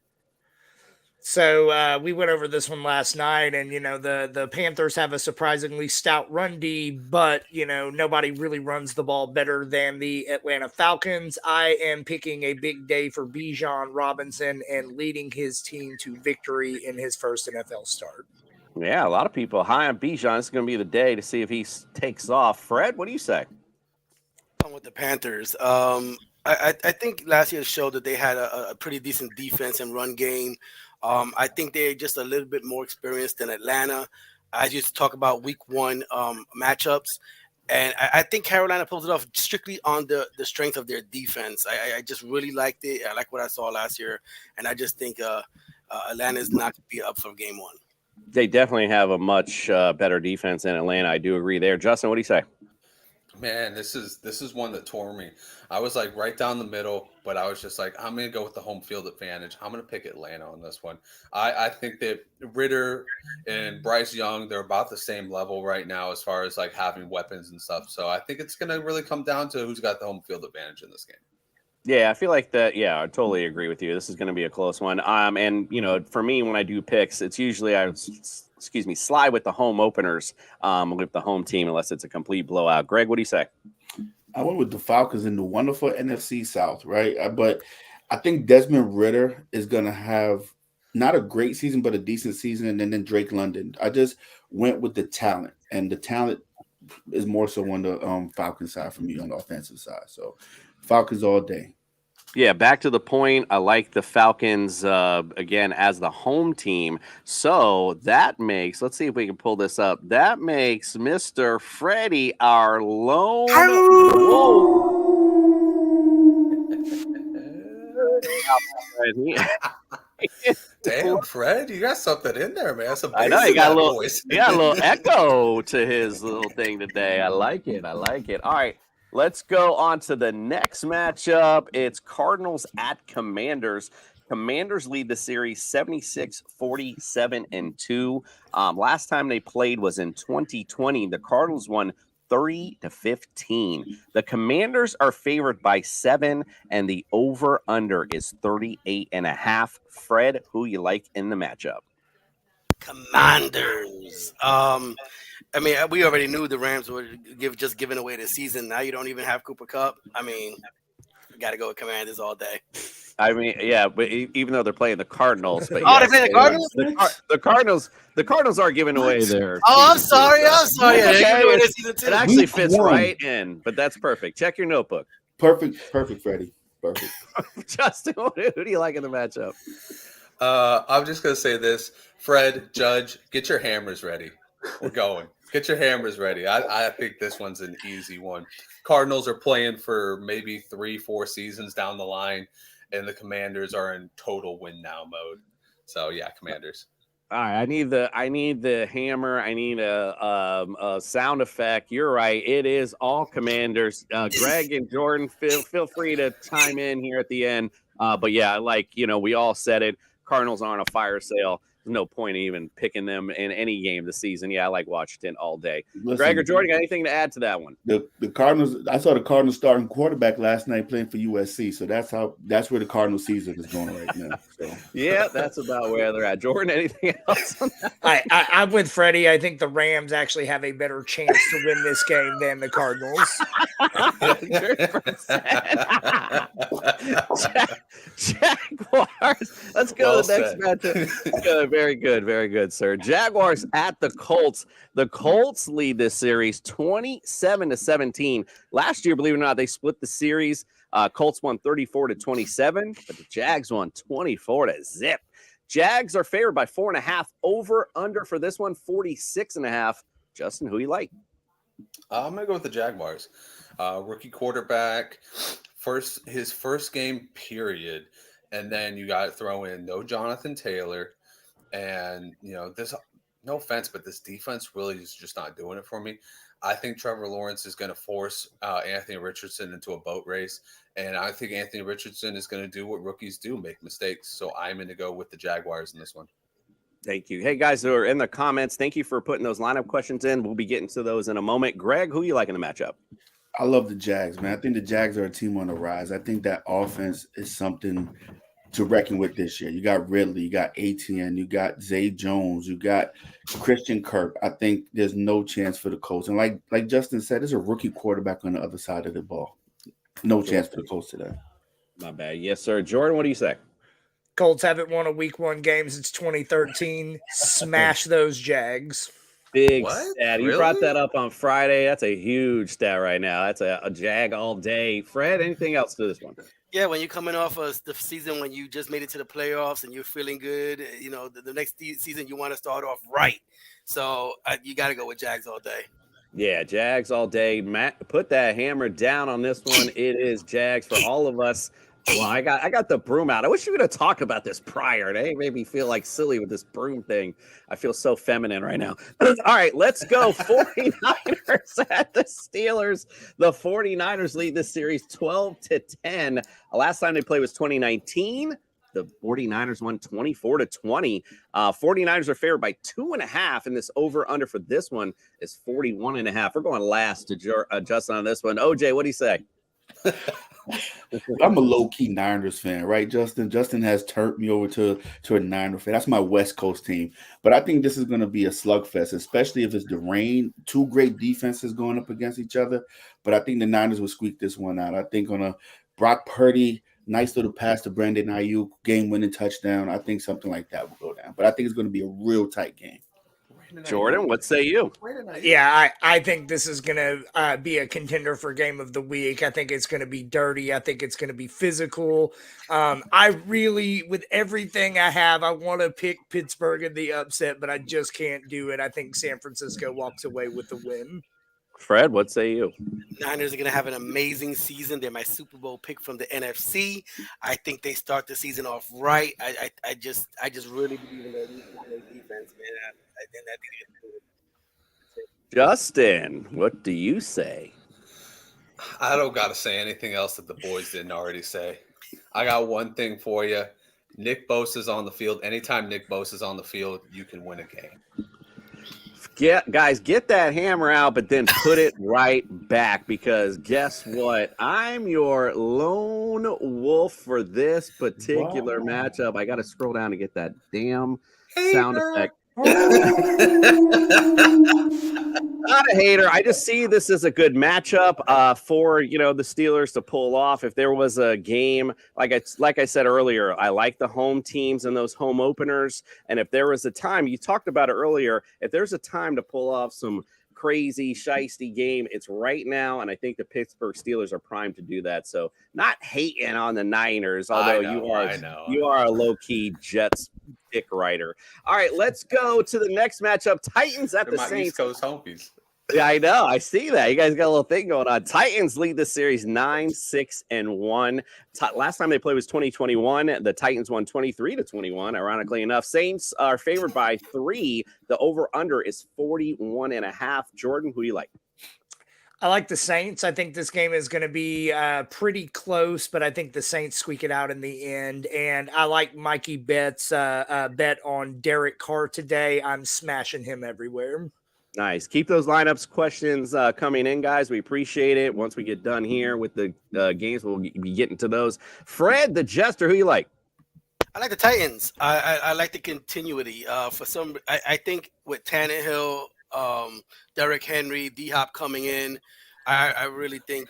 So we went over this one last night, and the Panthers have a surprisingly stout run D, but nobody really runs the ball better than the Atlanta Falcons. I am picking a big day for Bijan Robinson and leading his team to victory in his first NFL start. Yeah, a lot of people high on Bijan. It's going to be the day to see if he takes off. Fred, what do you say? With the Panthers, I think last year showed that they had a pretty decent defense and run game. I think they're just a little bit more experienced than Atlanta. I just talk about week one matchups, and I think Carolina pulls it off strictly on the strength of their defense. I just really liked it. I like what I saw last year, and I just think Atlanta is not going to be up for game one. They definitely have a much better defense than Atlanta. I do agree there. Justin, what do you say? Man, this is one that tore me. I was like right down the middle, but I was just like, I'm going to go with the home field advantage. I'm going to pick Atlanta on this one. I think that Ritter and Bryce Young, they're about the same level right now as far as like having weapons and stuff. So I think it's going to really come down to who's got the home field advantage in this game. Yeah, I feel like that. Yeah, I totally agree with you. This is going to be a close one. And for me, when I do picks, it's usually slide with the home openers with the home team, unless it's a complete blowout. Greg, what do you say? I went with the Falcons in the wonderful NFC South, right? But I think Desmond Ritter is going to have not a great season, but a decent season. And then Drake London. I just went with the talent, and the talent is more so on the Falcons side for me on the offensive side. So Falcons all day. Yeah, back to the point. I like the Falcons again as the home team. So that makes, let's see if we can pull this up. That makes Mr. Freddie our lone wolf. Damn, Fred, you got something in there, man. I know you got a little echo to his little thing today. I like it. All right. Let's go on to the next matchup. It's Cardinals at Commanders. Commanders lead the series 76-47-2. Last time they played was in 2020. The Cardinals won 30-15. The Commanders are favored by 7, and the over-under is 38.5. Fred, who you like in the matchup? Commanders. I mean, we already knew the Rams were just giving away the season. Now you don't even have Cooper Kupp. I mean, you got to go with Commanders all day. I mean, yeah, but even though they're playing the Cardinals, but they're playing the Cardinals. The Cardinals are giving away their. I'm sorry. Okay. It actually fits right in, but that's perfect. Check your notebook. Perfect, Freddie. Perfect. Justin, who do you like in the matchup? I'm just gonna say this, Fred, Judge, get your hammers ready. We're going. Get your hammers ready. I think this one's an easy one. Cardinals are playing for maybe 3-4 seasons down the line, and the Commanders are in total win now mode. So yeah, Commanders. All right, I need the hammer. I need a sound effect. You're right. It is all Commanders. Greg and Jordan, feel free to chime in here at the end. But yeah, we all said it. Cardinals are on a fire sale. There's no point in even picking them in any game this season. Yeah, I like Washington all day. Listen, Greg or Jordan, got anything to add to that one? The Cardinals. I saw the Cardinals starting quarterback last night playing for USC. So that's where the Cardinal season is going right now. So. Yeah, that's about where they're at. Jordan, anything else on that? I'm with Freddie. I think the Rams actually have a better chance to win this game than the Cardinals. Jaguars. Let's go to the next matchup. Good, very good, very good, sir. Jaguars at the Colts. The Colts lead this series 27-17. Last year, believe it or not, they split the series. Colts won 34-27, but the Jags won 24-0. Jags are favored by 4.5. Over under for this one 46.5. Justin, who you like? I'm gonna go with the Jaguars. Rookie quarterback, his first game period, and then you got to throw in no Jonathan Taylor, and this. No offense, but this defense really is just not doing it for me. I think Trevor Lawrence is going to force Anthony Richardson into a boat race, and I think Anthony Richardson is going to do what rookies do, make mistakes. So I'm going to go with the Jaguars in this one. Thank you. Hey, guys who are in the comments, thank you for putting those lineup questions in. We'll be getting to those in a moment. Greg, who you like in the matchup? I love the Jags, man. I think the Jags are a team on the rise. I think that offense is something to reckon with this year. You got Ridley, you got ATN, you got Zay Jones, you got Christian Kirk. I think there's no chance for the Colts. And like Justin said, there's a rookie quarterback on the other side of the ball. No chance for the Colts today. My bad. Yes, sir. Jordan, what do you say? Colts haven't won a week 1 game since 2013. Smash those Jags. Big stat. You brought that up on Friday. That's a huge stat right now. That's a Jag all day. Fred, anything else to this one? Yeah, when you're coming off of the season when you just made it to the playoffs and you're feeling good, the next season you want to start off right. So you got to go with Jags all day. Yeah, Jags all day. Matt, put that hammer down on this one. It is Jags for all of us. Well, I got the broom out. I wish you would have talked about this prior. They made me feel like silly with this broom thing. I feel so feminine right now. All right, let's go. 49ers at the Steelers. The 49ers lead this series 12-10. Last time they played was 2019. The 49ers won 24-20. 49ers are favored by 2.5, and this over-under for this one is 41.5. We're going last to Justin on this one. OJ, what do you say? I'm a low-key Niners fan, right, Justin? Justin has turned me over to a Niner fan. That's my West Coast team. But I think this is going to be a slugfest, especially if it's the rain. 2 great defenses going up against each other. But I think the Niners will squeak this one out. I think on a Brock Purdy, nice little pass to Brandon Ayuk, game-winning touchdown. I think something like that will go down. But I think it's going to be a real tight game. Jordan, what say you? Yeah, I think this is going to be a contender for game of the week. I think it's going to be dirty. I think it's going to be physical. I really, with everything I have, I want to pick Pittsburgh in the upset, but I just can't do it. I think San Francisco walks away with the win. Fred, what say you? Niners are going to have an amazing season. They're my Super Bowl pick from the NFC. I think they start the season off right. I just really believe in their defense, man. I think that they can do it. Justin, what do you say? I don't got to say anything else that the boys didn't already say. I got one thing for you. Nick Bosa's on the field. Anytime Nick Bosa's on the field, you can win a game. Guys, get that hammer out, but then put it right back, because guess what? I'm your lone wolf for this particular matchup. I got to scroll down to get that damn sound effect. Not a hater. I just see this as a good matchup for the Steelers to pull off. If there was a game, like I said earlier, I like the home teams and those home openers. And if there was a time, you talked about it earlier, if there's a time to pull off some crazy shiesty game, it's right now, and I think the Pittsburgh Steelers are primed to do that. So not hating on the Niners, although you are a low-key Jets dick writer. All right, let's go to the next matchup. Titans at the Saints. East Coast homies. Yeah, I know. I see that. You guys got a little thing going on. Titans lead the series 9-6-1. Last time they played was 2021. The Titans won 23-21, ironically enough. Saints are favored by 3. The over-under is 41.5. Jordan, who do you like? I like the Saints. I think this game is going to be pretty close, but I think the Saints squeak it out in the end. And I like Mikey Bets bet on Derek Carr today. I'm smashing him everywhere. Nice. Keep those lineups questions coming in, guys. We appreciate it. Once we get done here with the games, we'll be getting to those. Fred, the Jester, who you like? I like the Titans. I like the continuity. I think with Tannehill, Derrick Henry, D-Hop coming in, I really think.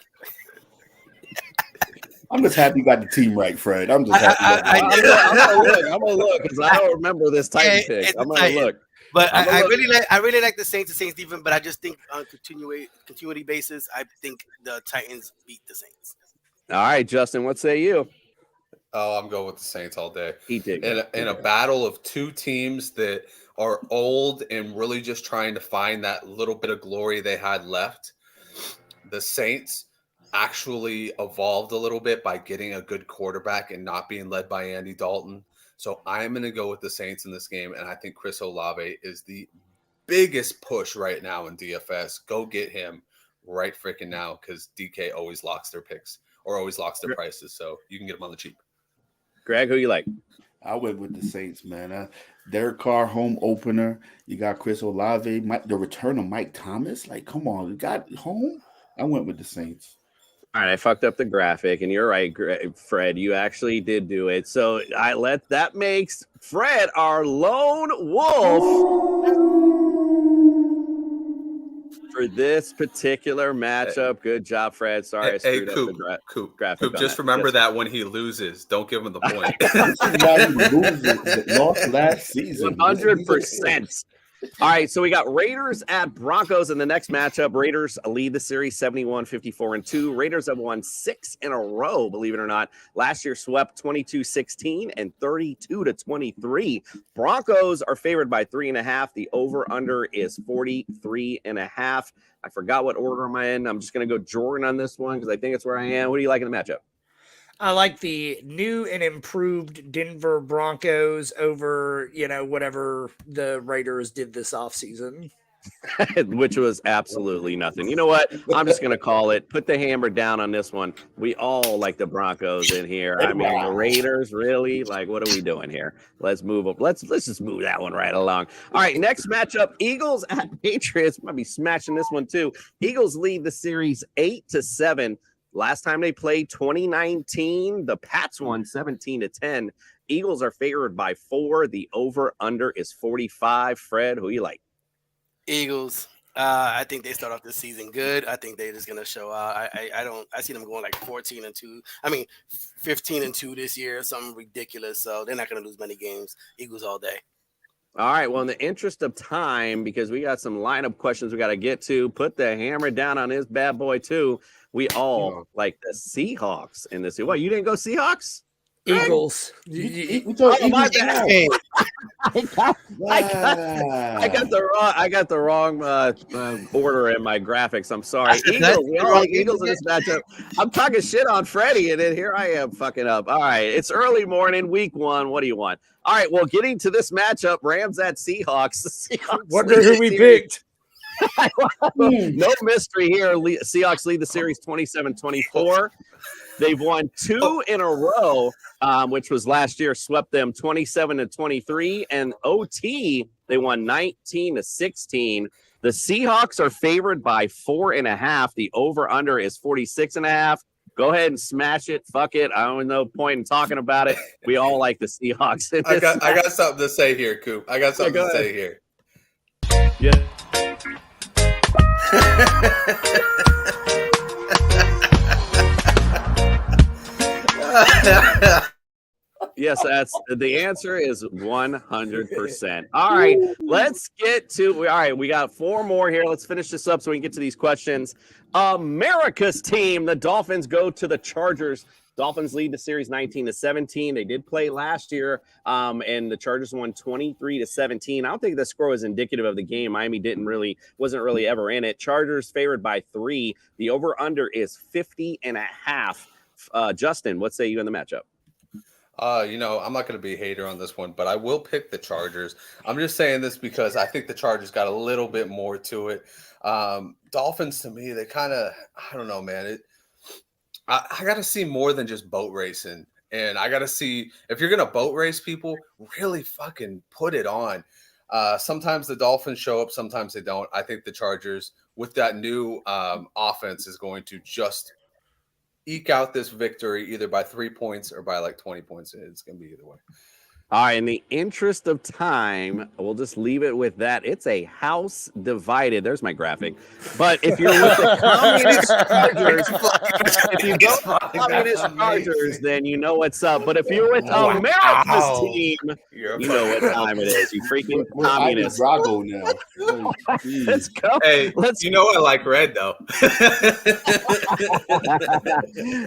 I'm just happy you got the team right, Fred. I'm just happy. I'm gonna look because I don't remember this Titan pick. I'm gonna look. But I really like the Saints even, but I just think on continuity basis, I think the Titans beat the Saints. All right, Justin, what say you? Oh, I'm going with the Saints all day. He did. In a battle of two teams that are old and really just trying to find that little bit of glory they had left, the Saints actually evolved a little bit by getting a good quarterback and not being led by Andy Dalton. So I'm going to go with the Saints in this game, and I think Chris Olave is the biggest push right now in DFS. Go get him right freaking now because DK always locks their picks or always locks their prices, so you can get them on the cheap. Greg, who you like? I went with the Saints, man. Derek Carr, home opener. You got Chris Olave, the return of Mike Thomas. Like, come on, you got home. I went with the Saints. All right, I fucked up the graphic, and you're right, Fred. You actually did do it. So that makes Fred our lone wolf for this particular matchup. Good job, Fred. Sorry, I screwed up the graphic. Coop, just remember that when he loses, don't give him the point. Lost last season. 100%. All right, so we got Raiders at Broncos in the next matchup. Raiders lead the series 71-54-2. Raiders have won 6 in a row, believe it or not. Last year swept 22-16 and 32-23. Broncos are favored by 3.5. The over-under is 43.5. I forgot what order am I in. I'm just going to go Jordan on this one because I think it's where I am. What do you like in the matchup? I like the new and improved Denver Broncos over, whatever the Raiders did this offseason. Which was absolutely nothing. You know what? I'm just going to call it. Put the hammer down on this one. We all like the Broncos in here. I mean, the Raiders, really? Like, what are we doing here? Let's move up. Let's just move that one right along. All right, next matchup, Eagles at Patriots. Might be smashing this one, too. Eagles lead the series 8-7. Last time they played 2019, the Pats won 17-10. Eagles are favored by 4. The over-under is 45. Fred, who you like? Eagles. I think they start off this season good. I think they're just gonna show out. I see them going like 14-2. I mean 15-2 this year, something ridiculous. So they're not gonna lose many games. Eagles all day. All right. Well, in the interest of time, because we got some lineup questions we got to get to, put the hammer down on this bad boy too. We all like the Seahawks in this. What, you didn't go Seahawks? Eagles. I got the wrong order in my graphics. I'm sorry. Eagles. We all like Eagles in this matchup. I'm talking shit on Freddie, and then here I am fucking up. All right. It's early morning, week 1. What do you want? All right. Well, getting to this matchup, Rams at Seahawks. The Seahawks. Wonder who we picked. No mystery here. Seahawks lead the series 27-24. They've won 2 in a row, which was last year, swept them 27-23. And OT, they won 19-16. The Seahawks are favored by 4.5. The over-under is 46.5. Go ahead and smash it. Fuck it. I don't know point in talking about it. We all like the Seahawks. I got something to say here, Coop. I got something to say here. Yeah. Yes, that's the answer is 100%. All right, let's get to. All right, we got 4 more here. Let's finish this up so we can get to these questions. America's team, the Dolphins, go to the Chargers. Dolphins lead the series 19-17. They did play last year, and the Chargers won 23-17. I don't think the score was indicative of the game. Miami wasn't really ever in it. Chargers favored by 3. The over/under is 50.5. Justin, what say you in the matchup? I'm not going to be a hater on this one, but I will pick the Chargers. I'm just saying this because I think the Chargers got a little bit more to it. Dolphins, to me, they kind of, I don't know, man. I got to see more than just boat racing. And I got to see, if you're going to boat race people, really fucking put it on. Sometimes the Dolphins show up, sometimes they don't. I think the Chargers, with that new offense, is going to just eke out this victory either by 3 points or by like 20 points. It's going to be either way. All right, in the interest of time, we'll just leave it with that. It's a house divided. There's my graphic. But if you're with the Communist Chargers, if you go to the Communist Chargers, then you know what's up. But if you're with America's team, you know what time it is. You freaking communists. Drago now. Let's go. Hey, you know I like red, though.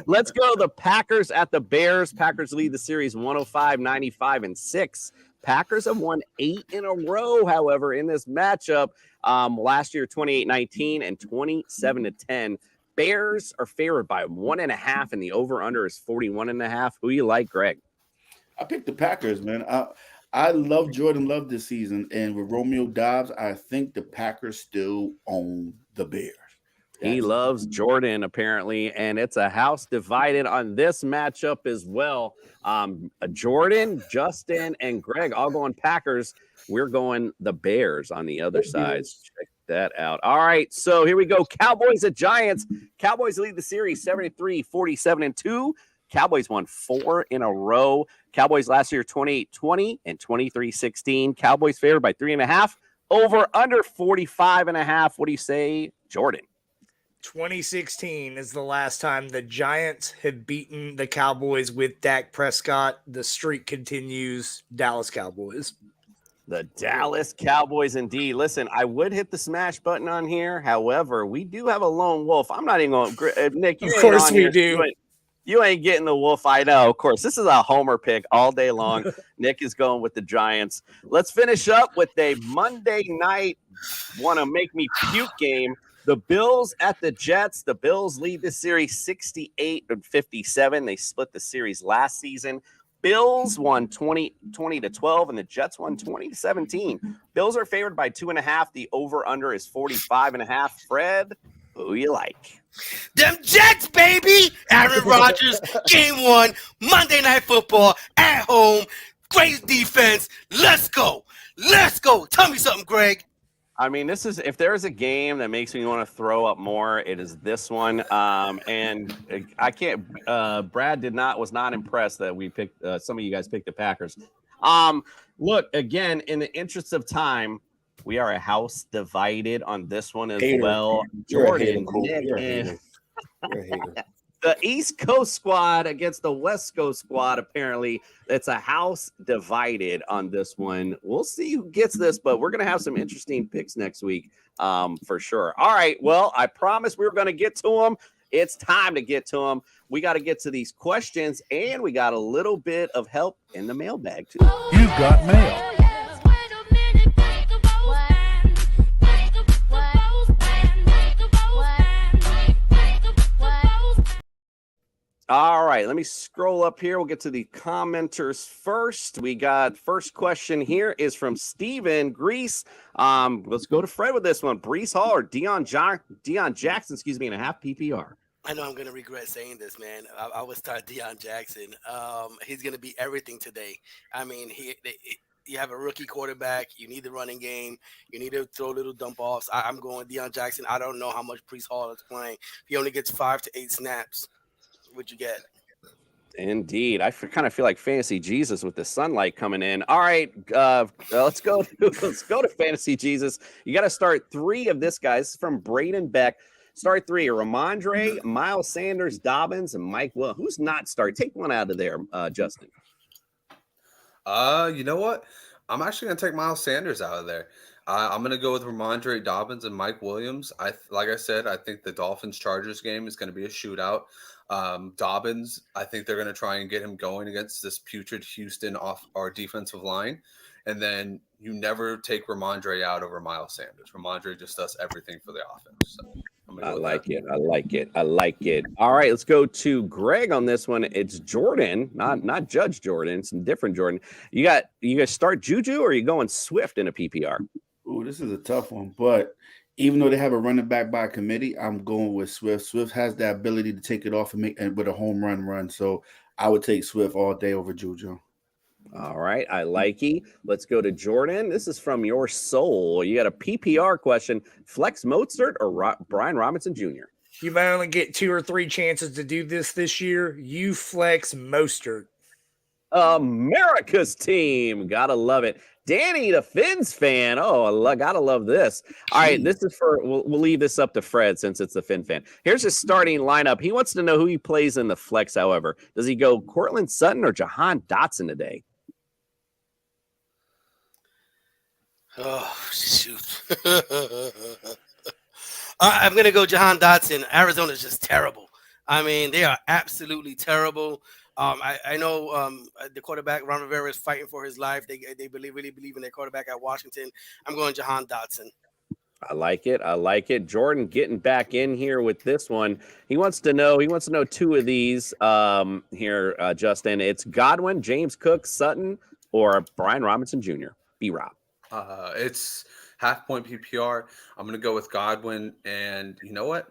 Let's go. The Packers at the Bears. Packers lead the series 105-95 and 6. Packers have won 8 in a row, however, in this matchup. Last year, 28-19 and 27-10. Bears are favored by 1.5, and the over-under is 41.5. Who you like, Greg? I picked the Packers, man. I love Jordan Love this season, and with Romeo Dobbs, I think the Packers still own the Bears. He loves Jordan, apparently, and it's a house divided on this matchup as well. Jordan, Justin, and Greg all going Packers. We're going the Bears on the other side. Check that out. All right, so here we go. Cowboys at Giants. Cowboys lead the series 73-47-2. Cowboys won 4 in a row. Cowboys last year 28-20 and 23-16. Cowboys favored by 3.5. Over under 45.5. What do you say, Jordan? 2016 is the last time the Giants have beaten the Cowboys with Dak Prescott. The streak continues. Dallas Cowboys. The Dallas Cowboys, indeed. Listen, I would hit the smash button on here. However, we do have a lone wolf. I'm not even going to, Nick. Of course we do. You ain't getting the wolf. I know. Of course, this is a homer pick all day long. Nick is going with the Giants. Let's finish up with a Monday night want to make me puke game. The Bills at the Jets. The Bills lead the series 68-57. They split the series last season. Bills won 20-12, and the Jets won 20-17. Bills are favored by 2.5. The over-under is 45.5. Fred, who you like? Them Jets, baby! Aaron Rodgers, game 1, Monday Night Football, at home. Great defense. Let's go. Let's go. Tell me something, Greg. I mean, this is, if there's a game that makes me want to throw up more, it is this one. And I can't. Brad was not impressed that we picked. Some of you guys picked the Packers. Look, again, in the interest of time, we are a house divided on this one as well. Jordan, Nick, the East Coast squad against the West Coast squad, apparently. It's a house divided on this one. We'll see who gets this, but we're going to have some interesting picks next week for sure. All right, well, I promised we were going to get to them. It's time to get to them. We got to get to these questions, and we got a little bit of help in the mailbag, too. You've got mail. All right, let me scroll up here. We'll get to the commenters first. We got first question here is from Steven Grease. Let's go to Fred with this one. Breece Hall or Deion Jackson, in a half PPR. I know I'm going to regret saying this, man. I would start Deion Jackson. He's going to be everything today. I mean, you have a rookie quarterback. You need the running game. You need to throw little dump offs. I'm going Deion Jackson. I don't know how much Breece Hall is playing. If he only gets 5 to 8 snaps, what'd you get? Indeed. I kind of feel like Fantasy Jesus with the sunlight coming in. All right, let's go to Fantasy Jesus. You got to start 3 of this guy. This is from Braden Beck. Start 3: Ramondre, Miles Sanders, Dobbins, and Mike Will. Who's not start? Take one out of there, Justin. You know what? I'm actually going to take Miles Sanders out of there. I'm going to go with Ramondre, Dobbins, and Mike Williams. Like I said, I think the Dolphins-Chargers game is going to be a shootout. Dobbins, I think they're going to try and get him going against this putrid Houston off our defensive line. And then you never take Ramondre out over Miles Sanders. Ramondre just does everything for the offense. So I like it. I like it. I like it. All right, let's go to Greg on this one. It's Jordan, not Judge Jordan. It's a different Jordan. You guys start Juju, or are you going Swift in a PPR? Ooh, this is a tough one. But even though they have a running back by committee, I'm going with Swift. Swift has the ability to take it off and make with a home run. So I would take Swift all day over Juju. All right, I like it. Let's go to Jordan. This is from your soul. You got a PPR question: Flex Mozart or Brian Robinson Jr.? You might only get 2 or 3 chances to do this year. You flex Mostert. America's team. Gotta love it. Danny, the Fins fan. Oh, gotta love this. All right, this is for, we'll leave this up to Fred since it's the Fin fan. Here's his starting lineup. He wants to know who he plays in the flex, however. Does he go Cortland Sutton or Jahan Dotson today? Oh, shoot. I'm going to go Jahan Dotson. Arizona's just terrible. I mean, they are absolutely terrible. I know the quarterback, Ron Rivera, is fighting for his life. They really believe in their quarterback at Washington. I'm going Jahan Dotson. I like it. I like it. Jordan getting back in here with this one. He wants to know 2 of these here, Justin. It's Godwin, James Cook, Sutton, or Brian Robinson Jr. B-Rob. It's half-point PPR. I'm going to go with Godwin, and you know what?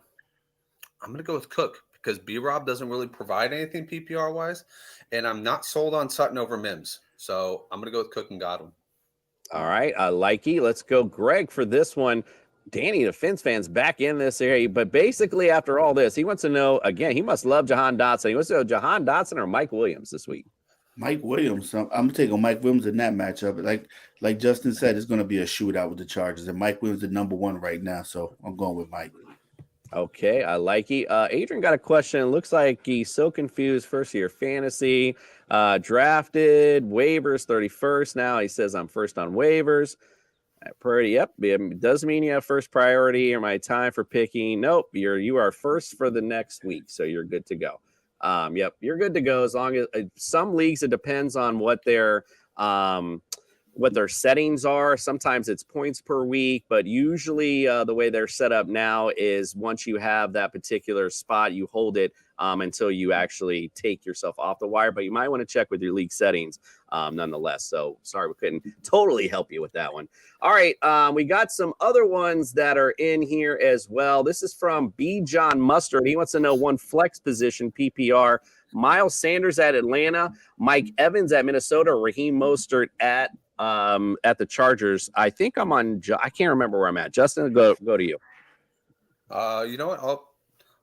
I'm going to go with Cook because B-Rob doesn't really provide anything PPR-wise, and I'm not sold on Sutton over Mims. So I'm going to go with Cook and Godwin. All right, I like it. Let's go Greg for this one. Danny, the Fins fan's back in this area, but basically after all this, he wants to know, again, he must love Jahan Dotson. He wants to know Jahan Dotson or Mike Williams this week. Mike Williams. I'm taking Mike Williams in that matchup. Like Justin said, it's going to be a shootout with the Chargers, and Mike Williams is number 1 right now, so I'm going with Mike. Okay, I like it. Adrian got a question. It looks like he's so confused. First year fantasy, drafted, waivers 31st. Now he says I'm first on waivers. Yep, it does mean you have first priority or my time for picking. Nope, you are first for the next week, so you're good to go. Yep, you're good to go as long as some leagues, it depends on what their settings are. Sometimes it's points per week, but usually the way they're set up now is once you have that particular spot, you hold it until you actually take yourself off the wire. But you might want to check with your league settings nonetheless. So sorry, we couldn't totally help you with that one. All right, we got some other ones that are in here as well. This is from B. John Mustard. He wants to know one flex position PPR. Miles Sanders at Atlanta, Mike Evans at Minnesota, Raheem Mostert at the Chargers. I think I'm on. I can't remember where I'm at. Justin, go to you. You know what?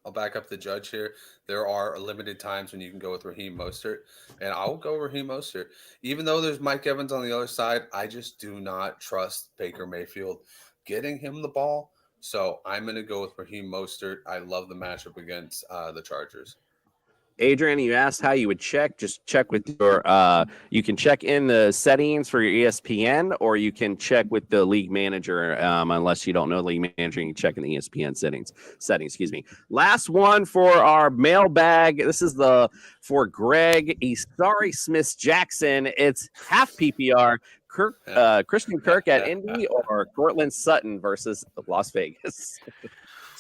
I'll back up the Judge here. There are limited times when you can go with Raheem Mostert, and I'll go Raheem Mostert. Even though there's Mike Evans on the other side, I just do not trust Baker Mayfield getting him the ball. So I'm going to go with Raheem Mostert. I love the matchup against the Chargers. Adrian, you asked how you would check. Just check with your you can check in the settings for your ESPN, or you can check with the league manager. Unless you don't know league manager, you can check in the ESPN settings. Excuse me. Last one for our mailbag. This is for Greg Isari Smith Jackson. It's half PPR. Christian Kirk at Indy or Cortland Sutton versus Las Vegas.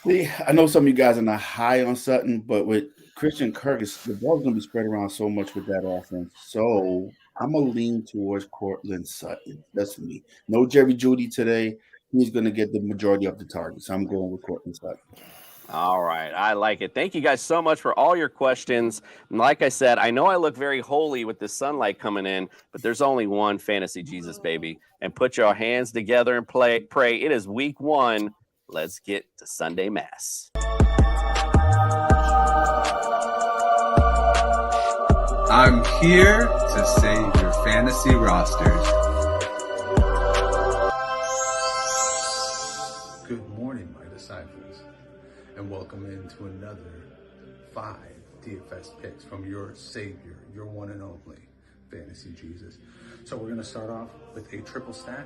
See, I know some of you guys are not high on Sutton, but with Christian Kirk, the ball's going to be spread around so much with that offense. So I'm going to lean towards Cortland Sutton. That's me. No Jerry Jeudy today. He's going to get the majority of the targets. I'm going with Cortland Sutton. All right. I like it. Thank you guys so much for all your questions. And like I said, I know I look very holy with the sunlight coming in, but there's only one Fantasy Jesus, baby. And put your hands together and pray. It is week 1. Let's get to Sunday Mass. I'm here to save your fantasy rosters. Good morning, my disciples, and welcome into another 5 DFS picks from your Savior, your one and only Fantasy Jesus. So we're going to start off with a triple stack.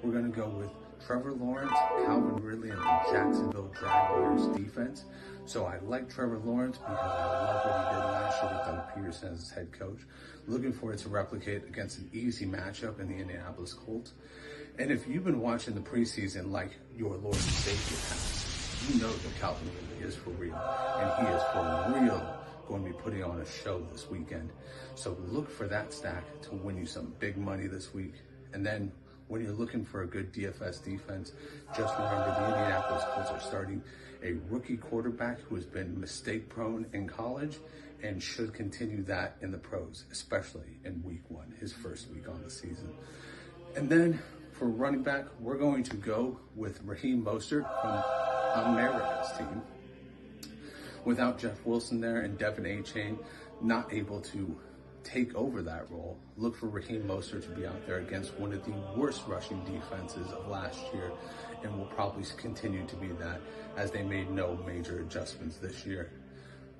We're going to go with Trevor Lawrence, Calvin Ridley, and the Jacksonville Jaguars defense. So I like Trevor Lawrence because I love what he did last year with Doug Peterson as his head coach. Looking for it to replicate against an easy matchup in the Indianapolis Colts. And if you've been watching the preseason like your Lord and Savior has, You know that Calvin really is for real, and he is for real going to be putting on a show this weekend. So look for that stack to win you some big money this week. And then when you're looking for a good DFS defense, just remember the Indianapolis Colts are starting a rookie quarterback who has been mistake prone in college and should continue that in the pros, especially in week 1, his first week on the season. And then for running back, we're going to go with Raheem Mostert from America's team. Without Jeff Wilson there and Devin A-Chain not able to take over that role, look for Raheem Mostert to be out there against one of the worst rushing defenses of last year, and will probably continue to be that as they made no major adjustments this year.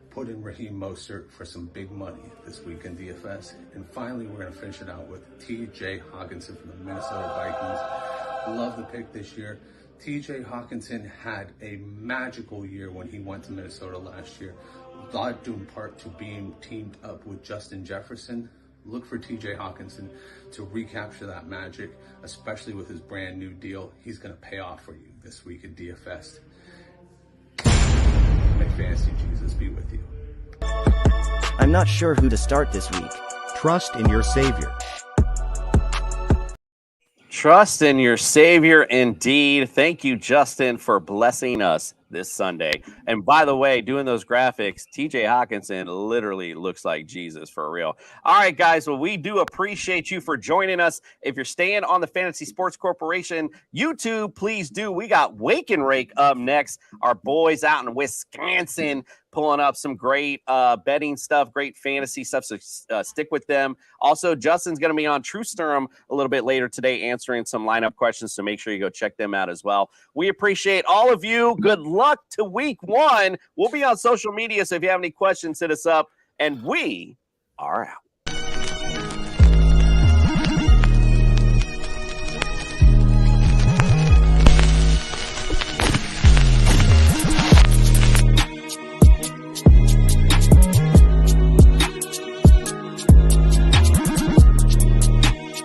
Put in Raheem Mostert for some big money this week in DFS. And finally, we're going to finish it out with TJ Hawkinson from the Minnesota Vikings. Love the pick this year. TJ Hawkinson had a magical year when he went to Minnesota last year, a lot due in part to being teamed up with Justin Jefferson. Look for TJ Hawkinson to recapture that magic, especially with his brand new deal. He's going to pay off for you this week in DFS. May Fantasy Jesus be with you. I'm not sure who to start this week. Trust in your Savior. Trust in your Savior indeed. Thank you, Justin, for blessing us this Sunday. And by the way, doing those graphics, TJ Hawkinson literally looks like Jesus for real. All right, guys. Well, we do appreciate you for joining us. If you're staying on the Fantasy Sports Corporation YouTube, please do. We got Wake and Rake up next. Our boys out in Wisconsin pulling up some great betting stuff, great fantasy stuff. So stick with them. Also, Justin's going to be on True Sturm a little bit later today answering some lineup questions. So make sure you go check them out as well. We appreciate all of you. Good luck to week 1. We'll be on social media. So if you have any questions, hit us up. And we are out.